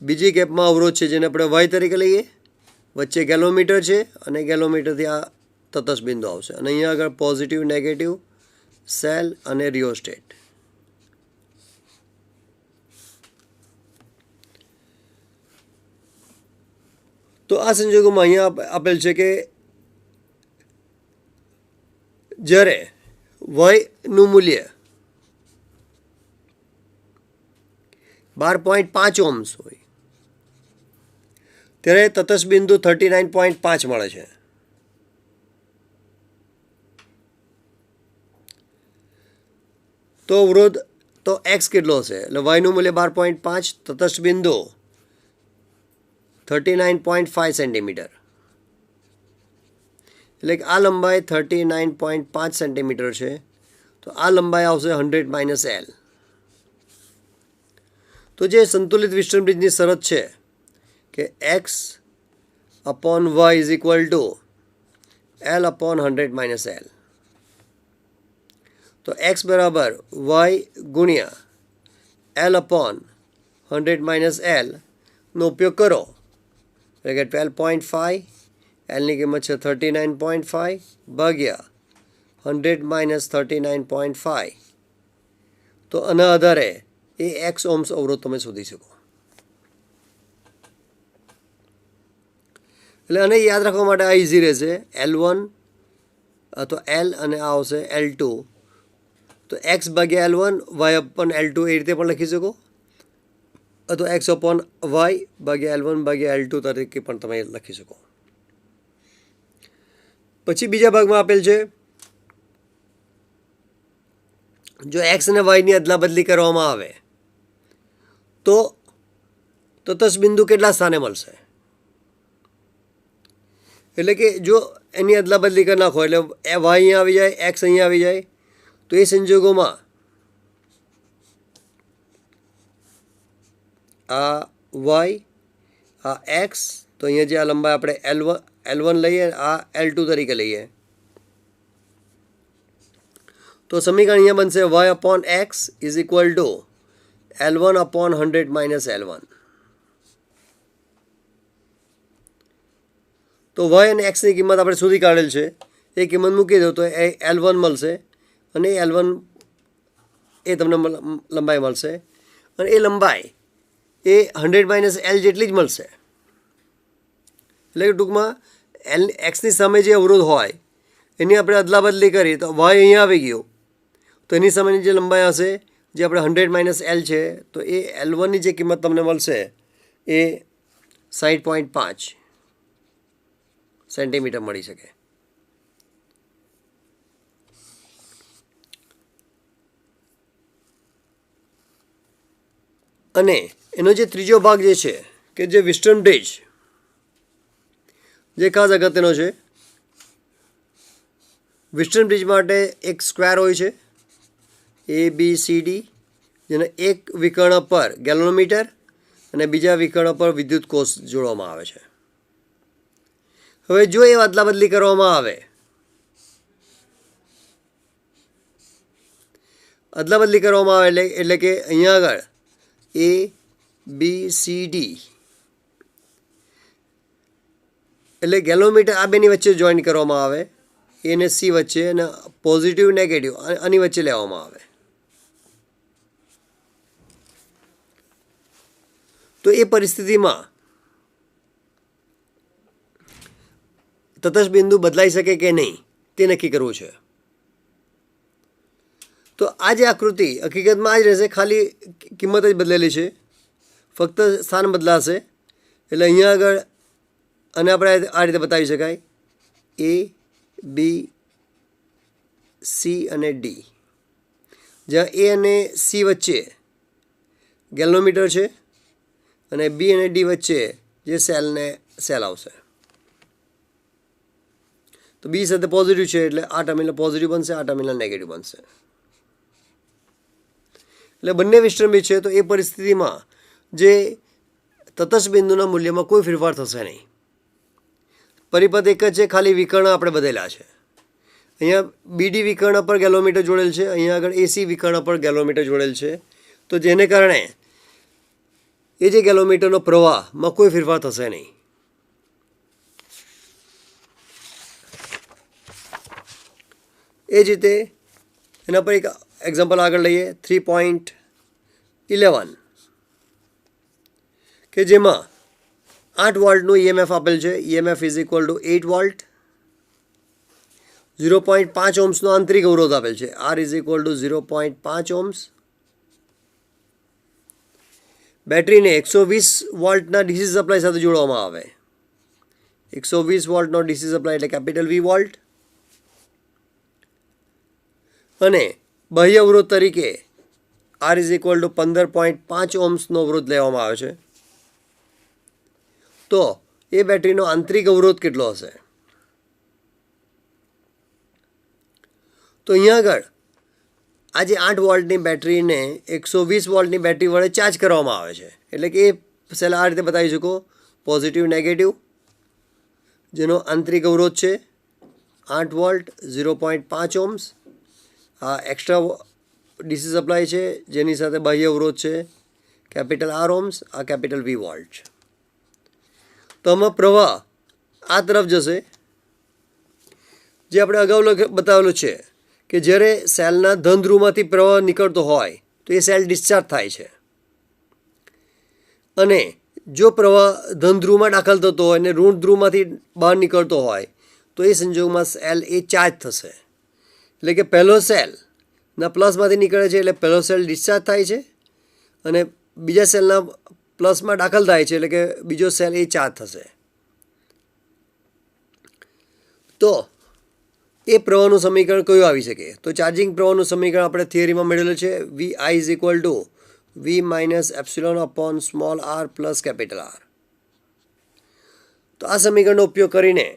બીજી ગેપમાં અવરોધ છે જેને આપણે વાય તરીકે લઈએ, વચ્ચે ગેલોમીટર છે અને ગેલોમીટરથી આ તટસ્થ બિંદુ આવશે. અને અહીંયા આગળ પોઝિટિવ નેગેટિવ સેલ અને રિયોસ્ટેટ. તો આ સંજોગોમાં અહીંયા આપેલ છે કે જ્યારે વયનું મૂલ્ય 12.5 ઓહ્મ્સ હોય ત્યારે તટસ્થ બિંદુ 39.5 મળે છે. તો અવરોધ તો એક્સ કેટલો હશે? એટલે વાયનું મૂલ્ય 12.5, તટસ્થ બિંદુ 39.5 સેન્ટીમીટર. એટલે કે આ લંબાઈ 39.5 સેન્ટીમીટર છે. તો આ લંબાઈ આવશે 100 - L. તો જે સંતુલિત વિસ્ટર્મ બ્રિજની શરત છે કે x/y is equal two L/100 - L. તો x બરાબર y ગુણ્યા L/100 - L નો ઉપયોગ કરો, એટલે કે 12.5, Lની કિંમત છે 39.5 ભાગ્યા 100 - 39.5. તો આના આધારે એ એક્સ ઓહ્મ્સ અવરોધ તમે શોધી શકો. એટલે આને યાદ રાખવા માટે આ ઇઝી રહેશે. L1 તો L અને આ આવશે L2. તો x ભાગ્યા L1 y/L2 એ રીતે પણ લખી શકો, અથવા x/y ભાગ્યા L1 ભાગ્યા L2 તરીકે પણ તમે લખી શકો. પછી બીજા ભાગમાં આપેલ છે જો x અને yની અદલા બદલી કરવામાં આવે તો તટસ્થ બિંદુ કેટલા સ્થાને મળશે? એટલે કે જો એની અદલા બદલી કરી નાખો એટલે વાય અહીંયા આવી જાય, એક્સ અહીંયા આવી જાય, તો એ સંજોગોમાં આ વાય, આ એક્સ, તો અહીંયા જે આ લંબાઈ આપણે L1 લઈએ, આ L2 તરીકે લઈએ, તો સમીકરણ અહીંયા બનશે Y upon X is equal to L1 upon 100 minus L1. તો વાય અને એક્સની કિંમત આપણે શોધી કાઢેલ છે, એ કિંમત મૂકી દો તો એ L1 મળશે, અને L1 એ તમને લંબાઈ મળશે, અને એ લંબાઈ એ 100 માઇનસ L જેટલી જ મળશે. એટલે કે ટૂંકમાં એક્સની સામે જે અવરોધ હોય એની આપણે અદલા બદલી કરી તો વાય અહીંયા આવી ગયો, તો એની સામેની જે લંબાઈ હશે જે આપણે 100 માઇનસ L છે, તો એ L1ની જે કિંમત તમને મળશે એ 60.5 સેન્ટીમીટર મળી શકે. અને એનો જે ત્રીજો ભાગ જે છે કે જે વિસ્ટર્ન બ્રિજ, જે ખાસ અગત્યનો છે. વિસ્ટર્ન બ્રિજ માટે એક સ્ક્વેર હોય છે ABCD, જેને એક વિકર્ણ પર ગેલ્વનોમીટર અને બીજા વિકર્ણ પર વિદ્યુત કોષ જોડવામાં આવે છે. હવે જો એ અદલા બદલી કરવામાં આવે, અદલા બદલી કરવામાં આવે એટલે કે અહીંયા આગળ ABCD એટલે ગેલ્વનોમીટર આ બેની વચ્ચે જોઈન કરવામાં આવે, એ અને સી વચ્ચે, અને પોઝિટિવ નેગેટિવ આની વચ્ચે લેવામાં આવે, તો એ પરિસ્થિતિમાં તટસ્થ બિંદુ બદલાઈ શકે કે નહીં તે નક્કી કરવું છે. તો આ જે આકૃતિ હકીકતમાં આ જ રહેશે, ખાલી કિંમત જ બદલેલી છે, ફક્ત સ્થાન બદલાશે. એટલે અહીંયા આગળ અને આપણે આ રીતે બતાવી શકાય A B C અને D, જ્યાં A અને C વચ્ચે ગેલ્વનોમીટર છે અને B અને D વચ્ચે જે સેલ આવશે. તો B સાથે પોઝિટિવ છે એટલે આ ટર્મિનલ પોઝિટિવ બનશે, આ ટર્મિનલ નેગેટિવ બનશે. એટલે બંને વિસ્ટર્ન બ્રિજ છે, તો એ પરિસ્થિતિમાં જે તટસ્થ બિંદુના મૂલ્યમાં કોઈ ફેરફાર થશે નહીં. પરિપથ એક જ છે, ખાલી વિકર્ણ આપણે બદલેલા છે. અહીંયા BD વિકર્ણ પર ગેલ્વનોમીટર જોડેલ છે, અહીંયા આગળ AC વિકર્ણ પર ગેલ્વનોમીટર જોડેલ છે, તો જેને કારણે એ જે ગેલ્વનોમીટરનો પ્રવાહમાં કોઈ ફેરફાર થશે નહીં. એ જ રીતે એના પર એક એક્ઝામ્પલ આગળ લઈએ 3.11 કે જેમાં 8 વોલ્ટનું EMF આપેલ છે. EMF is equal two 8 volt. 0.5 ઓહ્મ્સનો આંતરિક અવરોધ આપેલ છે. R is equal two 0.5 ohms. બેટરીને 120 વોલ્ટના ડીસી સપ્લાય સાથે જોડવામાં આવે. 120 વોલ્ટનો ડીસી સપ્લાય એટલે કેપિટલ V વોલ્ટ. અને બાહ્ય અવરોધ તરીકે R ઇઝ ઇક્વલ ટુ 15.5 ઓહ્મ્સનો અવરોધ લેવામાં આવે છે. તો એ બેટરીનો આંતરિક અવરોધ કેટલો હશે? તો અહીંયા આગળ આજે 8 વોલ્ટની બેટરીને 120 વોલ્ટની બેટરી વડે ચાર્જ કરવામાં આવે છે. એટલે કે એ સેલ આ રીતે બતાવી શકો, પોઝિટિવ નેગેટિવ, જેનો આંતરિક અવરોધ છે 8 વોલ્ટ 0.5 ઓહ્મ્સ. આ એક્સ્ટ્રા ડીસી સપ્લાય છે જેની સાથે બાહ્ય અવરોધ છે કેપિટલ R ઓહ્મ્સ, આ કેપિટલ V વોલ્ટ છે. તો આમાં પ્રવાહ આ તરફ જશે, જે આપણે અગાઉ બતાવેલું છે કે જ્યારે સેલના ધન ધ્રુવમાંથી પ્રવાહ નીકળતો હોય તો એ સેલ ડિસ્ચાર્જ થાય છે, અને જો પ્રવાહ ધન ધ્રુવમાં દાખલ થતો હોય અને ઋણ ધ્રુવમાંથી બહાર નીકળતો હોય તો એ સંજોગમાં સેલ એ ચાર્જ થશે. એટલે કે પહેલો સેલના પ્લસમાંથી નીકળે છે એટલે પહેલો સેલ ડિસ્ચાર્જ થાય છે, અને બીજા સેલના પ્લસમાં દાખલ થાય છે એટલે કે બીજો સેલ એ ચાર્જ થશે. તો એ પ્રવાહનું સમીકરણ કયું આવી શકે? તો ચાર્જિંગ પ્રવાહનું સમીકરણ આપણે થિયરીમાં મેળવેલું છે VI is equal two V minus epsilon upon small r plus capital R. તો આ સમીકરણનો ઉપયોગ કરીને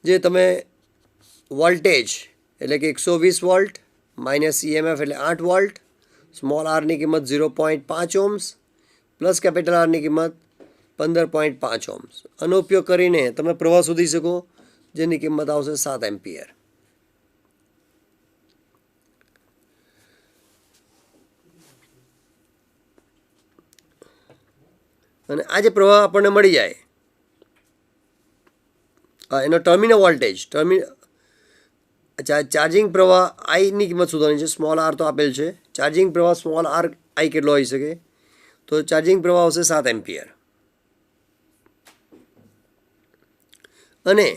જે તમે વોલ્ટેજ એટલે કે 120 વોલ્ટ માઇનસ EMF એટલે 8 વોલ્ટ, સ્મોલ આરની કિંમત 0.5 ઓહ્મ્સ પ્લસ કેપિટલ આરની કિંમત 15.5 ઓહ્મ્સ, આનો ઉપયોગ કરીને તમે પ્રવાહ શોધી શકો જેની કિંમત આવશે 7 એમ્પિયર. અને આ જે પ્રવાહ આપણને મળી જાય એનો ટર્મિનલ વોલ્ટેજ ચાર્જિંગ પ્રવાહ આઈની કિંમત શોધવાની છે. સ્મોલ આર તો આપેલ છે, ચાર્જિંગ પ્રવાહ સ્મોલ આર આઈ કેટલો હોઈ શકે? તો ચાર્જિંગ પ્રવાહ આવશે 7 એમ્પિયર. અને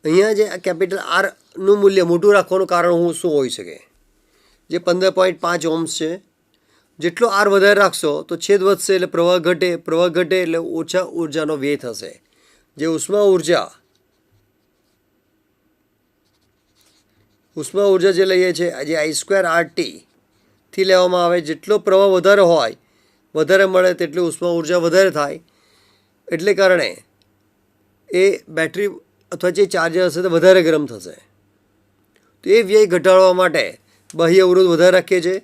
અહીંયા જે આ કેપિટલ આરનું મૂલ્ય મોટું રાખવાનું કારણ શું હોઈ શકે? જે 15.5 ઓહ્મ્સ છે, જેટલો આર વધારે રાખશો તો છેદ વધશે એટલે પ્રવાહ ઘટે, પ્રવાહ ઘટે એટલે ઓછા ઉર્જાનો વ્યય થશે. જે ઉષ્મા ઉર્જા જે લઈએ છીએ જે I²RT થી લેવામાં આવે, જેટલો પ્રવાહ વધારે હોય વધારે મળે તેટલી ઉષ્મા ઉર્જા વધારે થાય, એટલે કારણે એ બેટરી અથવા જે ચાર્જર હશે તે વધારે ગરમ થશે. તો એ વ્યય ઘટાડવા માટે બાહ્ય અવરોધ વધારે રાખીએ છીએ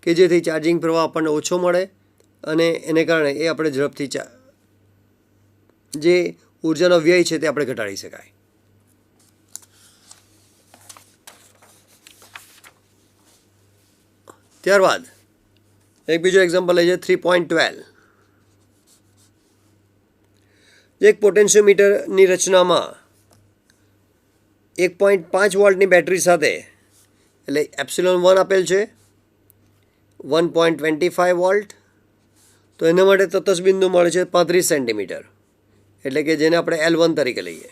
કે જેથી ચાર્જિંગ પ્રવાહ આપણને ઓછો મળે અને એને કારણે એ આપણે ઝડપથી જે ઉર્જાનો વ્યય છે તે આપણે ઘટાડી શકાય. ત્યારબાદ એક બીજો એક્ઝામ્પલ લઈએ 3.12. એક પોટેન્શિયોમીટરની રચનામાં 1.5 વોલ્ટની બેટરી સાથે એટલે ε1 આપેલ છે 1.25 વોલ્ટ, તો એના માટે તટસ્થ બિંદુ મળે છે 35 સેન્ટીમીટર, એટલે કે જેને આપણે L1 તરીકે લઈએ.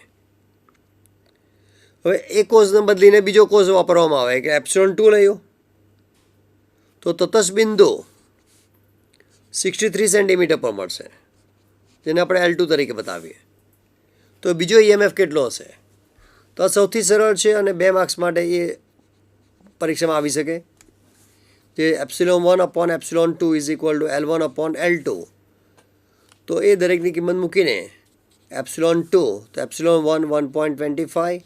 હવે એ કોઝને બદલીને બીજો કોઝ વાપરવામાં આવે કે ε2 લઈએ તો તટસ્થ બિંદુ 63 સેન્ટીમીટર પર મળશે, જેને આપણે L2 તરીકે બતાવીએ. તો બીજો EMF કેટલો હશે? તો આ સૌથી સરળ છે અને 2 માર્ક્સ માટે એ પરીક્ષામાં આવી શકે. જે ε1/ε2 ઇઝ ઇક્વલ ટુ L1/L2. તો એ દરેકની કિંમત મૂકીને ε2 તો ε1 1.25,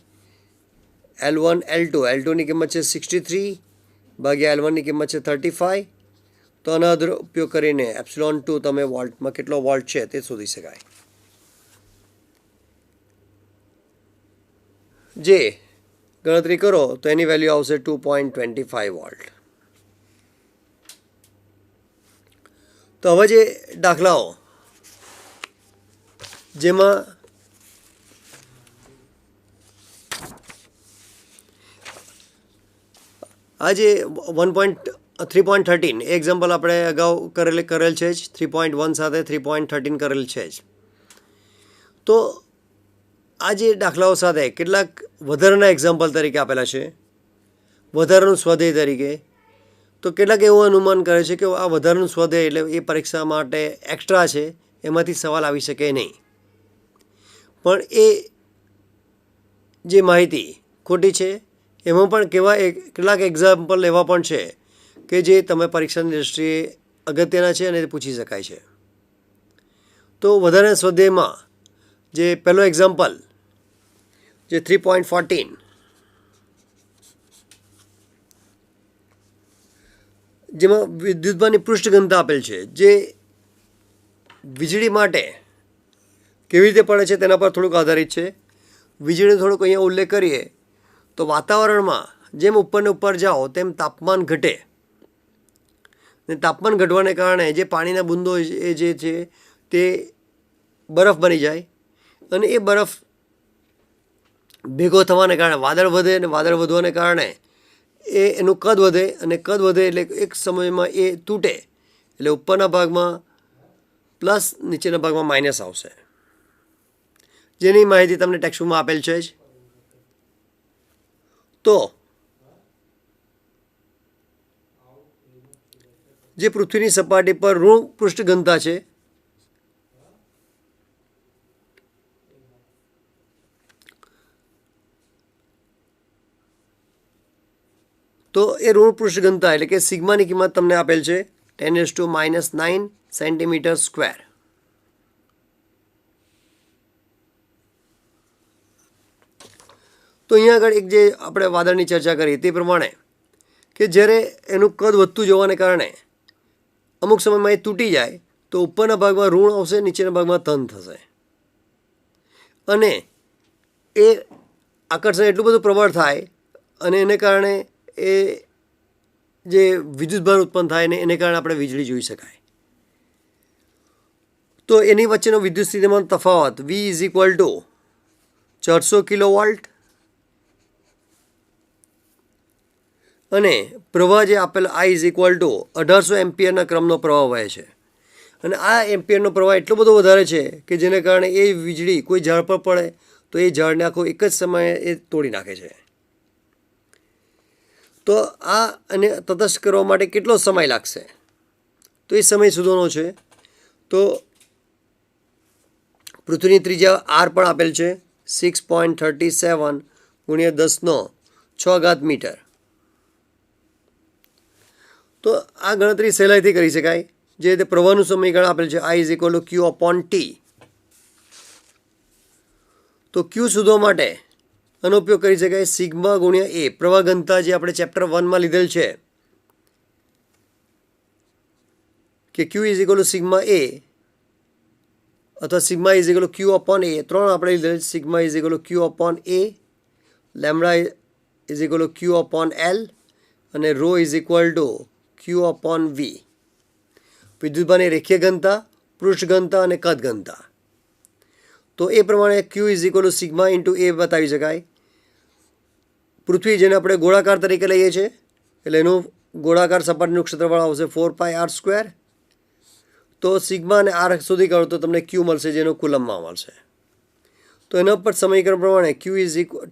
L2ની કિંમત છે 63 ભાગ્યા L1ની કિંમત છે 35. તો આનો ઉપયોગ કરીને ε2 તમે વોલ્ટમાં કેટલો વોલ્ટ છે તે શોધી શકાય. જે ગણતરી કરો તો એની વેલ્યુ આવશે 2.25 વોલ્ટ. તો હવે જે દાખલાઓ જેમાં આ જે 3.13 એ એક્ઝામ્પલ આપણે અગાઉ કરેલ છે જ, 3.1 સાથે 3.13 કરેલ છે જ. તો આ જે દાખલાઓ સાથે કેટલાક વધારાના એક્ઝામ્પલ તરીકે આપેલા છે, વધારાનું સ્વાધ્યાય તરીકે. તો કેટલાક એવું અનુમાન કરે છે કે આ વધારાનું સ્વાધ્યાય એટલે એ પરીક્ષા માટે એક્સ્ટ્રા છે, એમાંથી સવાલ આવી શકે નહીં. પણ એ જે માહિતી ખોટી છે. એમાં પણ કેટલાક એક્ઝામ્પલ એવા પણ છે કે જે તમે પરીક્ષાની દૃષ્ટિએ અગત્યના છે અને તે પૂછી શકાય છે. તો વધારાના સ્વાધ્યાયમાં જે પહેલો એક્ઝામ્પલ જે 3.14 જેમાં વિદ્યુતભારની પૃષ્ઠ ઘનતા આપેલ છે, જે વીજળી માટે કેવી રીતે પડે છે તેના પર થોડુંક આધારિત છે. વીજળીનો થોડોક અહીંયા ઉલ્લેખ કરીએ તો વાતાવરણમાં જેમ ઉપરને ઉપર જાઓ તેમ તાપમાન ઘટે, ને તાપમાન ઘટવાને કારણે જે પાણીના બુંદો એ જે છે તે બરફ બની જાય અને એ બરફ ભેગો થવાને કારણે વાદળ વધે અને વાદળ વધવાને કારણે એનું કદ વધે અને કદ વધે એટલે એક સમયમાં એ તૂટે, એટલે ઉપરના ભાગમાં પ્લસ નીચેના ભાગમાં માઇનસ આવશે, જેની માહિતી તમને ટેક્સ્ટબુકમાં આપેલ છે જ. તો જે પૃથ્વીની સપાટી પર ઋણ પૃષ્ઠ ઘનતા છે તો એ ઋણ પૃષ્ઠ ઘનતા એટલે કે સિગ્માની કિંમત તમને આપેલ છે 10⁻⁹ સેન્ટીમીટર સ્ક્વેર. તો અહીંયા આગળ એક જે આપણે વાદળની ચર્ચા કરી તે પ્રમાણે કે જ્યારે એનું કદ વધતું જવાને કારણે અમુક સમયમાં એ તૂટી જાય તો ઉપરના ભાગમાં ઋણ આવશે, નીચેના ભાગમાં ધન થશે અને એ આકર્ષણ એટલું બધું પ્રબળ થાય અને એને કારણે એ જે વિદ્યુતભાર ઉત્પન્ન થાય ને એને કારણે આપણે વીજળી જોઈ શકાય. તો એની વચ્ચેનો વિદ્યુત સ્થિતિમાન તફાવત V is equal two 400 kilovolt અને પ્રવાહ જે આપેલ I ઇઝ ઇક્વલ ટુ 1800 એમ્પિયરના ક્રમનો પ્રવાહ વહે છે. અને આ એમ્પિયરનો પ્રવાહ એટલો બધો વધારે છે કે જેને કારણે એ વીજળી કોઈ ઝાડ પર પડે તો એ ઝાડને આખું એક જ સમયે એ તોડી નાખે છે. તો આ અને તટસ્થ કરવા માટે કેટલો સમય લાગશે? તો એ સમય શોધવાનો છે. તો પૃથ્વીની ત્રિજ્યા R પણ આપેલ છે 6.37 ગુણ્યા 10⁶ મીટર. તો આ ગણતરી સહેલાઈથી કરી શકાય. જે રીતે પ્રવાહનું સમીકરણ આપેલ છે I is equal to Q upon T. તો Q શોધવા માટે આનો ઉપયોગ કરી શકાય સિગ્મા ગુણ્યા A. પ્રવાહ ઘનતા જે આપણે ચેપ્ટર 1માં લીધેલ છે કે Q is equal to sigma A અથવા sigma is equal to Q upon A. ત્રણ આપણે લીધેલ. Sigma is equal to Q upon A, lambda is equal to Q upon L અને rho is equal to Q upon V. વિદ્યુતભારની રેખીય ઘનતા, પૃષ્ઠ ઘનતા અને કદ ઘનતા. તો એ પ્રમાણે Q is equal to sigma into A બતાવી શકાય. પૃથ્વી જેને આપણે ગોળાકાર તરીકે લઈએ છીએ એટલે એનું ગોળાકાર સપાટીનું ક્ષેત્રફળ આવશે 4πr². તો સિગ્મા અને R શોધી કાઢો તો તમને Q મળશે જેનો કુલમમાં મળશે. તો એના પર સમીકરણ પ્રમાણે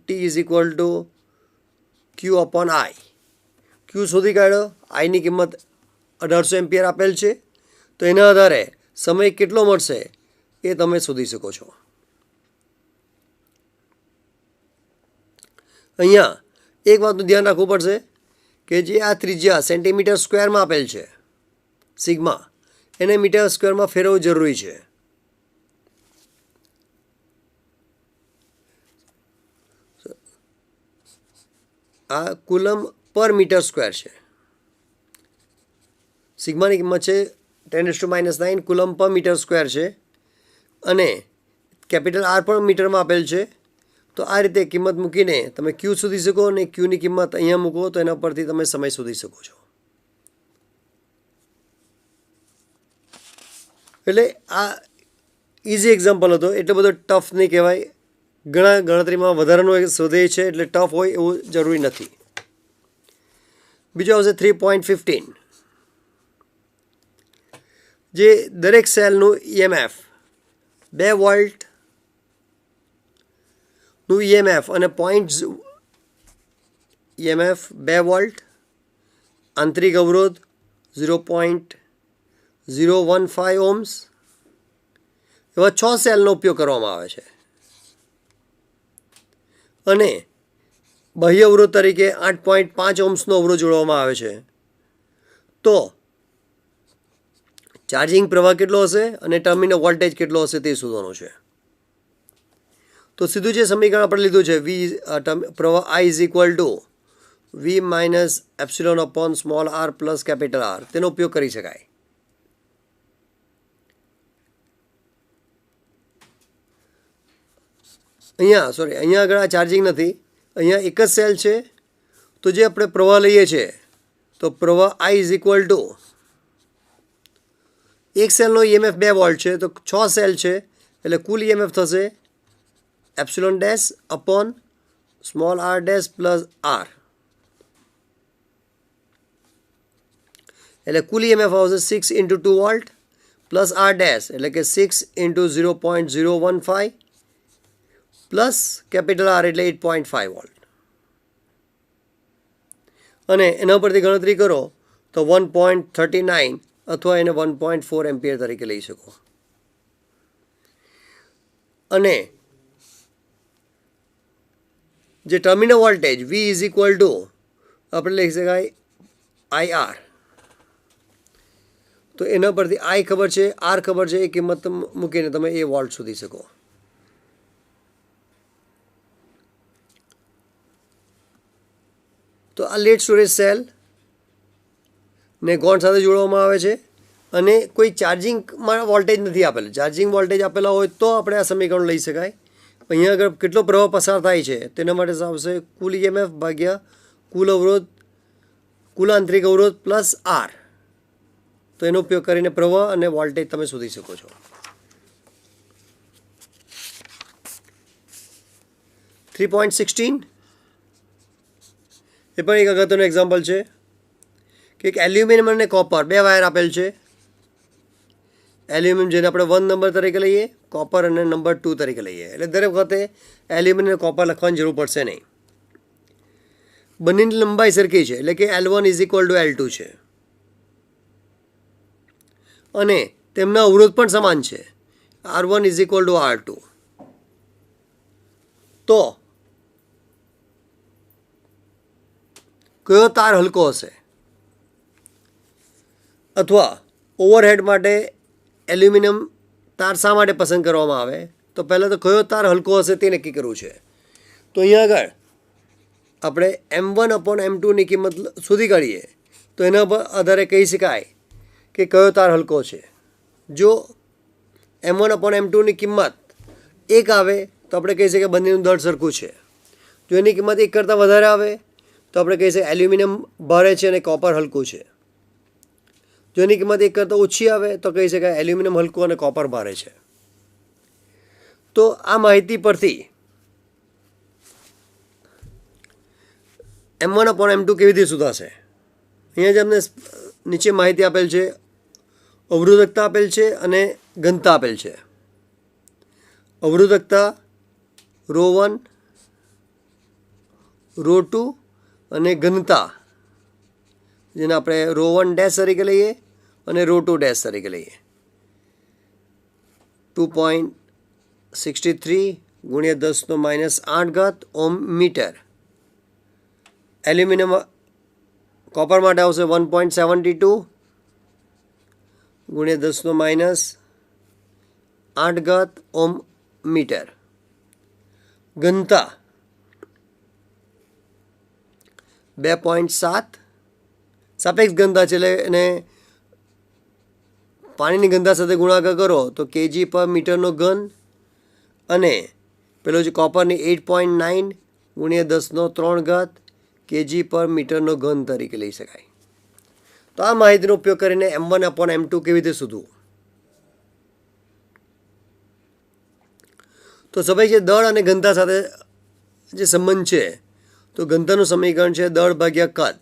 T is equal to Q upon I. Q શોધી કાઢ્યો. આઈની કિંમત 1800 એમ્પિયર આપેલ છે. તો એના આધારે સમય કેટલો મળશે એ તમે શોધી શકો છો. અહીંયા એક વાતનું ધ્યાન રાખવું પડશે કે જે આ ત્રિજ્યા સેન્ટીમીટર સ્ક્વેરમાં આપેલ છે સિગ્મા, એને મીટર સ્ક્વેરમાં ફેરવવું જરૂરી છે. આ કુલમ પર મીટર સ્ક્વેર છે. સિગ્માની કિંમત છે 10⁻⁹ કુલમ પર મીટર સ્ક્વેર છે અને કેપિટલ R પણ મીટરમાં આપેલ છે. તો આ રીતે કિંમત મૂકીને તમે Q શોધી શકો અને Qની કિંમત અહીંયા મૂકો તો એના પરથી તમે સમય શોધી શકો છો. એટલે આ ઇઝી એક્ઝામ્પલ હતો, એટલો બધો ટફ નહીં કહેવાય. ઘણા ગણતરીમાં વધારાનો શોધે છે એટલે ટફ હોય એવું જરૂરી નથી. બીજો આવશે 3.15. જે દરેક સેલનું EMF 2 વોલ્ટનું EMF અને પોઈન્ટ EMF 2 વોલ્ટ, આંતરિક અવરોધ 0.015 ઓહ્મ્સ એવા 6 સેલનો ઉપયોગ કરવામાં આવે છે અને બાહ્ય અવરોધ તરીકે 8.5 ઓહ્મ્સનો અવરોધ જોડવામાં આવે છે. તો ચાર્જિંગ પ્રવાહ કેટલો હશે અને ટર્મિનલ વોલ્ટેજ કેટલો હશે તે શોધવાનું છે. તો સીધું જે સમીકરણ આપણે લીધું છે પ્રવાહ I is equal two V minus epsilon upon small r plus capital R તેનો ઉપયોગ કરી શકાય. અહીંયા આગળ આ ચાર્જિંગ નથી, અહીંયા એક જ સેલ છે. તો જે આપણે પ્રવાહ લઈએ છીએ તો પ્રવાહ I ઇઝ ઇક્વલ ટુ એક સેલનો EMF 2 વોલ્ટ છે તો 6 સેલ છે એટલે કુલ EMF થશે epsilon dash upon small r dash plus R એટલે કુલ EMF આવશે 6 into 2 volt plus R dash એટલે કે 6 ઇન્ટુ 0.015 પ્લસ કેપિટલ R એટલે 8.5 વોલ્ટ અને એના પરથી ગણતરી કરો તો 1.39 અથવા એને 1.4 એમ્પિયર તરીકે લઈ શકો. અને જે terminal voltage V is equal two આપણે લઈ શકાય IR. તો એના પરથી I ખબર છે, R ખબર છે, એ કિંમત મૂકીને તમે એ વોલ્ટ શોધી શકો. તો આ લેડ સ્ટોરેજ સેલ ને ગ્રાઉન્ડ સાથે જોડવામાં આવે છે અને કોઈ ચાર્જિંગમાં વોલ્ટેજ નથી આપેલું. ચાર્જિંગ વોલ્ટેજ આપેલા હોય તો આપણે આ સમીકરણ લઈ શકાય. અહીંયા આગળ કેટલો પ્રવાહ પસાર થાય છે તેના માટે આવશે કુલ EMF ભાગ્યા કુલ અવરોધ, કુલ આંતરિક અવરોધ પ્લસ R. તો એનો ઉપયોગ કરીને પ્રવાહ અને વોલ્ટેજ તમે શોધી શકો છો. 3.16 એ પણ એક અગત્યનું એક્ઝામ્પલ છે કે એક એલ્યુમિનિયમ અને કોપર બે વાયર આપેલ છે. એલ્યુમિનિયમ જેને આપણે 1 નંબર તરીકે લઈએ, કોપર અને નંબર 2 તરીકે લઈએ. એટલે દરેક વખતે એલ્યુમિનિયમ અને કોપર લખવાની જરૂર પડશે નહીં. બંનેની લંબાઈ સરખી છે એટલે કે L1 = L2 છે અને તેમના અવરોધ પણ સમાન છે, R1 = R2. તો કયો તાર હલકો હશે અથવા ઓવરહેડ માટે એલ્યુમિનિયમ તાર શા માટે પસંદ કરવામાં આવે? તો પહેલાં તો કયો તાર હલકો હશે તે નક્કી કરવું છે. તો અહીંયા આગળ આપણે M1/M2ની કિંમત શોધી કાઢીએ તો એના પર આધારે કહી શકાય કે કયો તાર હલકો છે. જો M1/M2ની કિંમત 1 આવે તો આપણે કહી શકીએ બંનેનું દળ સરખું છે. જો એની કિંમત 1 કરતાં વધારે આવે તો આપણે કહી શકીએ એલ્યુમિનિયમ ભારે છે અને કોપર હલકું છે. જો એની કિંમત 1 કરતાં ઓછી આવે તો કહી શકાય એલ્યુમિનિયમ હલકું અને કોપર ભારે છે. તો આ માહિતી પરથી M1/M2 કેવી રીતે શોધાશે? અહીંયા જ અમને નીચે માહિતી આપેલ છે, અવરોધકતા આપેલ છે અને ઘનતા આપેલ છે. અવરોધકતા ρ1, ρ2 અને ઘનતા જેને આપણે ρ1' તરીકે લઈએ અને ρ2' તરીકે લઈએ. 2.63 × 10⁻8 ઓહ્મ મીટર. એલ્યુમિનિયમ કોપર માટે આવશે 1.72 × 10⁻8 ઓહ્મ મીટર. ઘનતા 2.7 સાપેક્ષ ઘનતા છે એટલે એને પાણીની ઘનતા સાથે ગુણાકાર કરો તો kg/મીટરનો ઘન અને પેલો જે કોપરની 8.9 × 10⁻³ kg/મીટરનો ઘન તરીકે લઈ શકાય. તો આ માહિતીનો ઉપયોગ કરીને M1/M2 કેવી રીતે શોધવું? તો સ્વાભાવિક છે દળ અને ઘનતા સાથે જે સંબંધ છે તો ઘનતાનું સમીકરણ છે દળ ભાગ્યા કદ.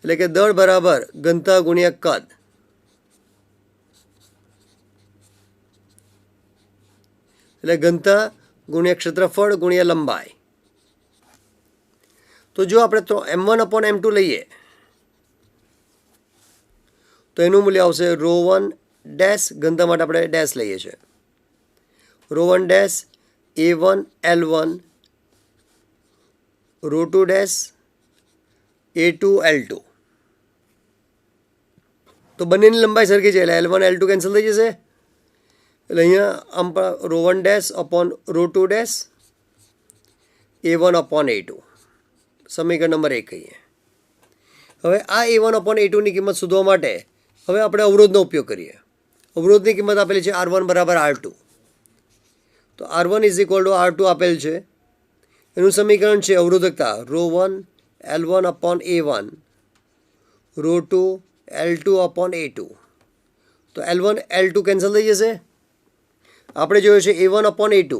એટલે કે દળ બરાબર ઘનતા ગુણ્યા કદ. એટલે ઘનતા ગુણ્યા ક્ષેત્રફળ ગુણ્યા લંબાઈ. તો જો આપણે M1/M2 લઈએ તો એનું મૂલ્ય આવશે ρ1' ઘનતા માટે આપણે ડેશ લઈએ છીએ. ρ1' A1 L1 ρ2' A2 L2. તો બંનેની લંબાઈ સરખી છે એટલે L1 L2 કેન્સલ થઈ જશે. એટલે અહીંયા આમ ρ1' ρ2' A1/A2 સમીકરણ નંબર 1 કહીએ. હવે આ A1/A2ની કિંમત શોધવા માટે હવે આપણે અવરોધનો ઉપયોગ કરીએ. અવરોધની કિંમત આપેલી છે R1 = R2. તો R1 = R2 આપેલ છે. એનું સમીકરણ છે અવરોધકતા ρ1 L1/A1 ρ2 L2/A2. તો L1 L2 કેન્સલ થઈ જશે. આપણે જોયું છે A1/A2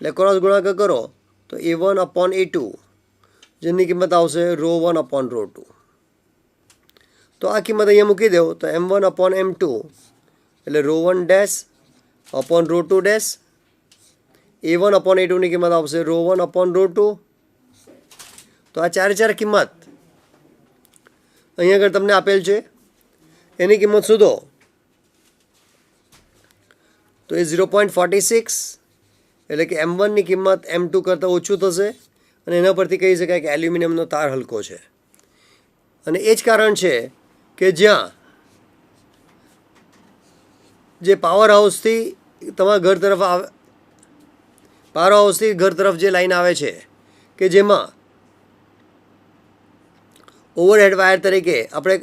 એટલે ક્રોસ ગુણાકાર કરો તો A1/A2 જેની કિંમત આવશે ρ1/ρ2. તો આ કિંમત અહીંયા મૂકી દો તો M1/M2 એટલે ρ1' ρ2' A1/A2ની કિંમત આવશે ρ1/ρ2. તો આ ચાર કિંમત અહીંયા આગળ તમને આપેલ છે, એની કિંમત શોધો તો એ 0.46 એટલે કે M1ની કિંમત M2 કરતાં ઓછું થશે અને એના પરથી કહી શકાય કે એલ્યુમિનિયમનો તાર હલકો છે. અને એ જ કારણ છે કે જ્યાં જે પાવર હાઉસથી તમારા ઘર તરફ પાવર હાઉસથી ઘર તરફ જે લાઈન આવે છે કે જેમાં ઓવરહેડ વાયર તરીકે આપણે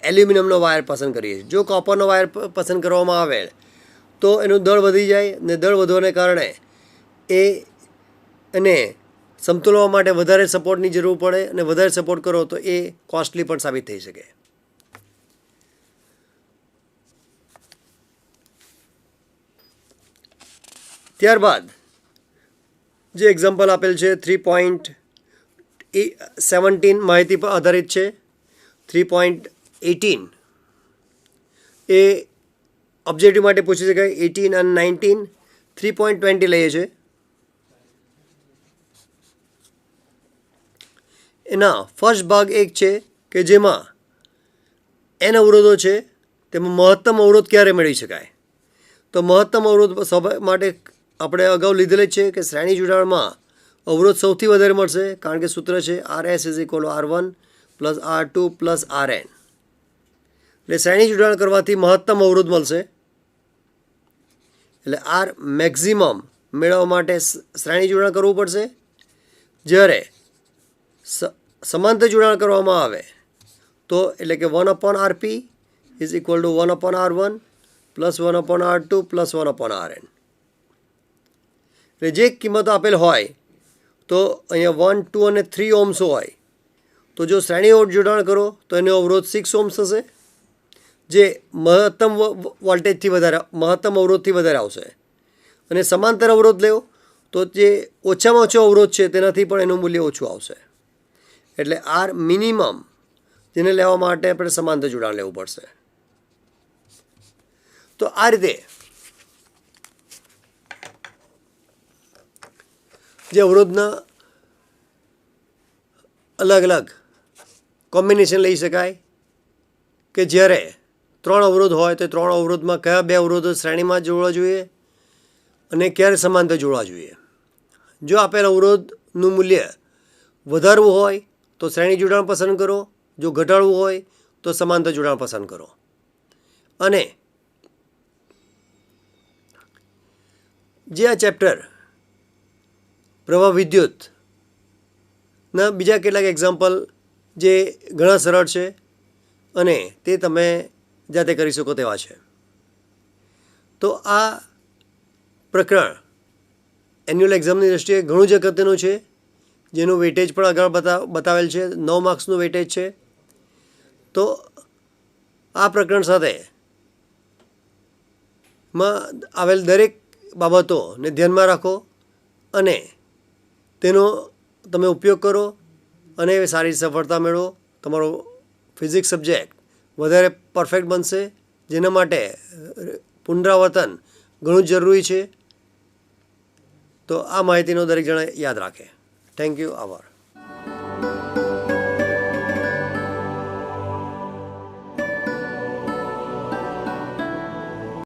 એલ્યુમિનિયમનો વાયર પસંદ કરીએ છીએ. જો કોપરનો વાયર પસંદ કરવામાં આવે તો એનું દળ વધી જાય, ને દળ વધવાને કારણે એને સમતોલવા માટે વધારે સપોર્ટની જરૂર પડે, અને વધારે સપોર્ટ કરો તો એ કોસ્ટલી પણ સાબિત થઈ શકે. ત્યારબાદ જે એક્ઝામ્પલ આપેલ છે 3.17 માહિતી પર આધારિત છે. 3.18 એ ઓબ્જેક્ટિવ માટે પૂછી શકાય. 18 અને 19. 3.20 લઈએ છીએ. એના ફર્સ્ટ ભાગ એક છે કે જેમાં n અવરોધો છે, તેમાં મહત્તમ અવરોધ ક્યારે મેળવી શકાય. તો મહત્તમ અવરોધ માટે આપણે અગાઉ લીધેલ જ છે કે શ્રેણી જોડાણમાં અવરોધ સૌથી વધારે મળશે, કારણ કે સૂત્ર છે RS = R1 + R2 + Rn. એટલે શ્રેણી જોડાણ કરવાથી મહત્તમ અવરોધ મળશે. એટલે R મેક્સિમમ મેળવવા માટે શ્રેણી જોડાણ કરવું પડશે. જ્યારે સમાંતર જોડાણ કરવામાં આવે તો એટલે કે 1/Rp = 1/R1 + 1/R2 + 1/Rn. એટલે જે કિંમતો આપેલ હોય તો અહીંયા 1, 2 અને 3 ઓહ્મ્સ હોય તો જો શ્રેણી જોડાણ કરો તો એનો અવરોધ 6 ઓહ્મ્સ થશે, જે મહત્તમ વોલ્ટેજથી વધારે, મહત્તમ અવરોધથી વધારે આવશે. અને સમાંતર અવરોધ લેવો તો જે ઓછામાં ઓછો અવરોધ છે તેનાથી પણ એનું મૂલ્ય ઓછું આવશે. એટલે R મિનિમમ જેને લેવા માટે આપણે સમાંતર જોડાણ લેવું પડશે. તો આ રીતે જે અવરોધના અલગ અલગ કોમ્બિનેશન લઈ શકાય કે જ્યારે 3 અવરોધ હોય તો 3 અવરોધમાં કયા 2 અવરોધો શ્રેણીમાં જોડવા જોઈએ અને ક્યારે સમાંતર જોડવા જોઈએ. જો આપેલ અવરોધનું મૂલ્ય વધારવું હોય તો શ્રેણી જોડાણ પસંદ કરો, જો ઘટાડવું હોય તો સમાંતર જોડાણ પસંદ કરો. અને જે આ ચેપ્ટર પ્રવાહ વિદ્યુતના બીજા કેટલાક એક્ઝામ્પલ જે ઘણા સરળ છે અને તે તમે જાતે કરી શકો તેવા છે. તો આ પ્રકરણ એન્યુઅલ એક્ઝામની દૃષ્ટિએ ઘણું જ અગત્યનું છે, જેનું વેટેજ પણ આગળ બતાવેલ છે. 9 માર્ક્સનું વેટેજ છે. તો આ પ્રકરણ સાથે આવેલ દરેક બાબતોને ધ્યાનમાં રાખો અને તેનો તમે ઉપયોગ કરો અને સારી સફળતા મેળવો. તમારો ફિઝિક્સ સબ્જેક્ટ વધારે પરફેક્ટ બનશે, જેના માટે પુનરાવર્તન ઘણું જ જરૂરી છે. તો આ માહિતીનો દરેક જણા યાદ રાખે. Thank you. આભાર.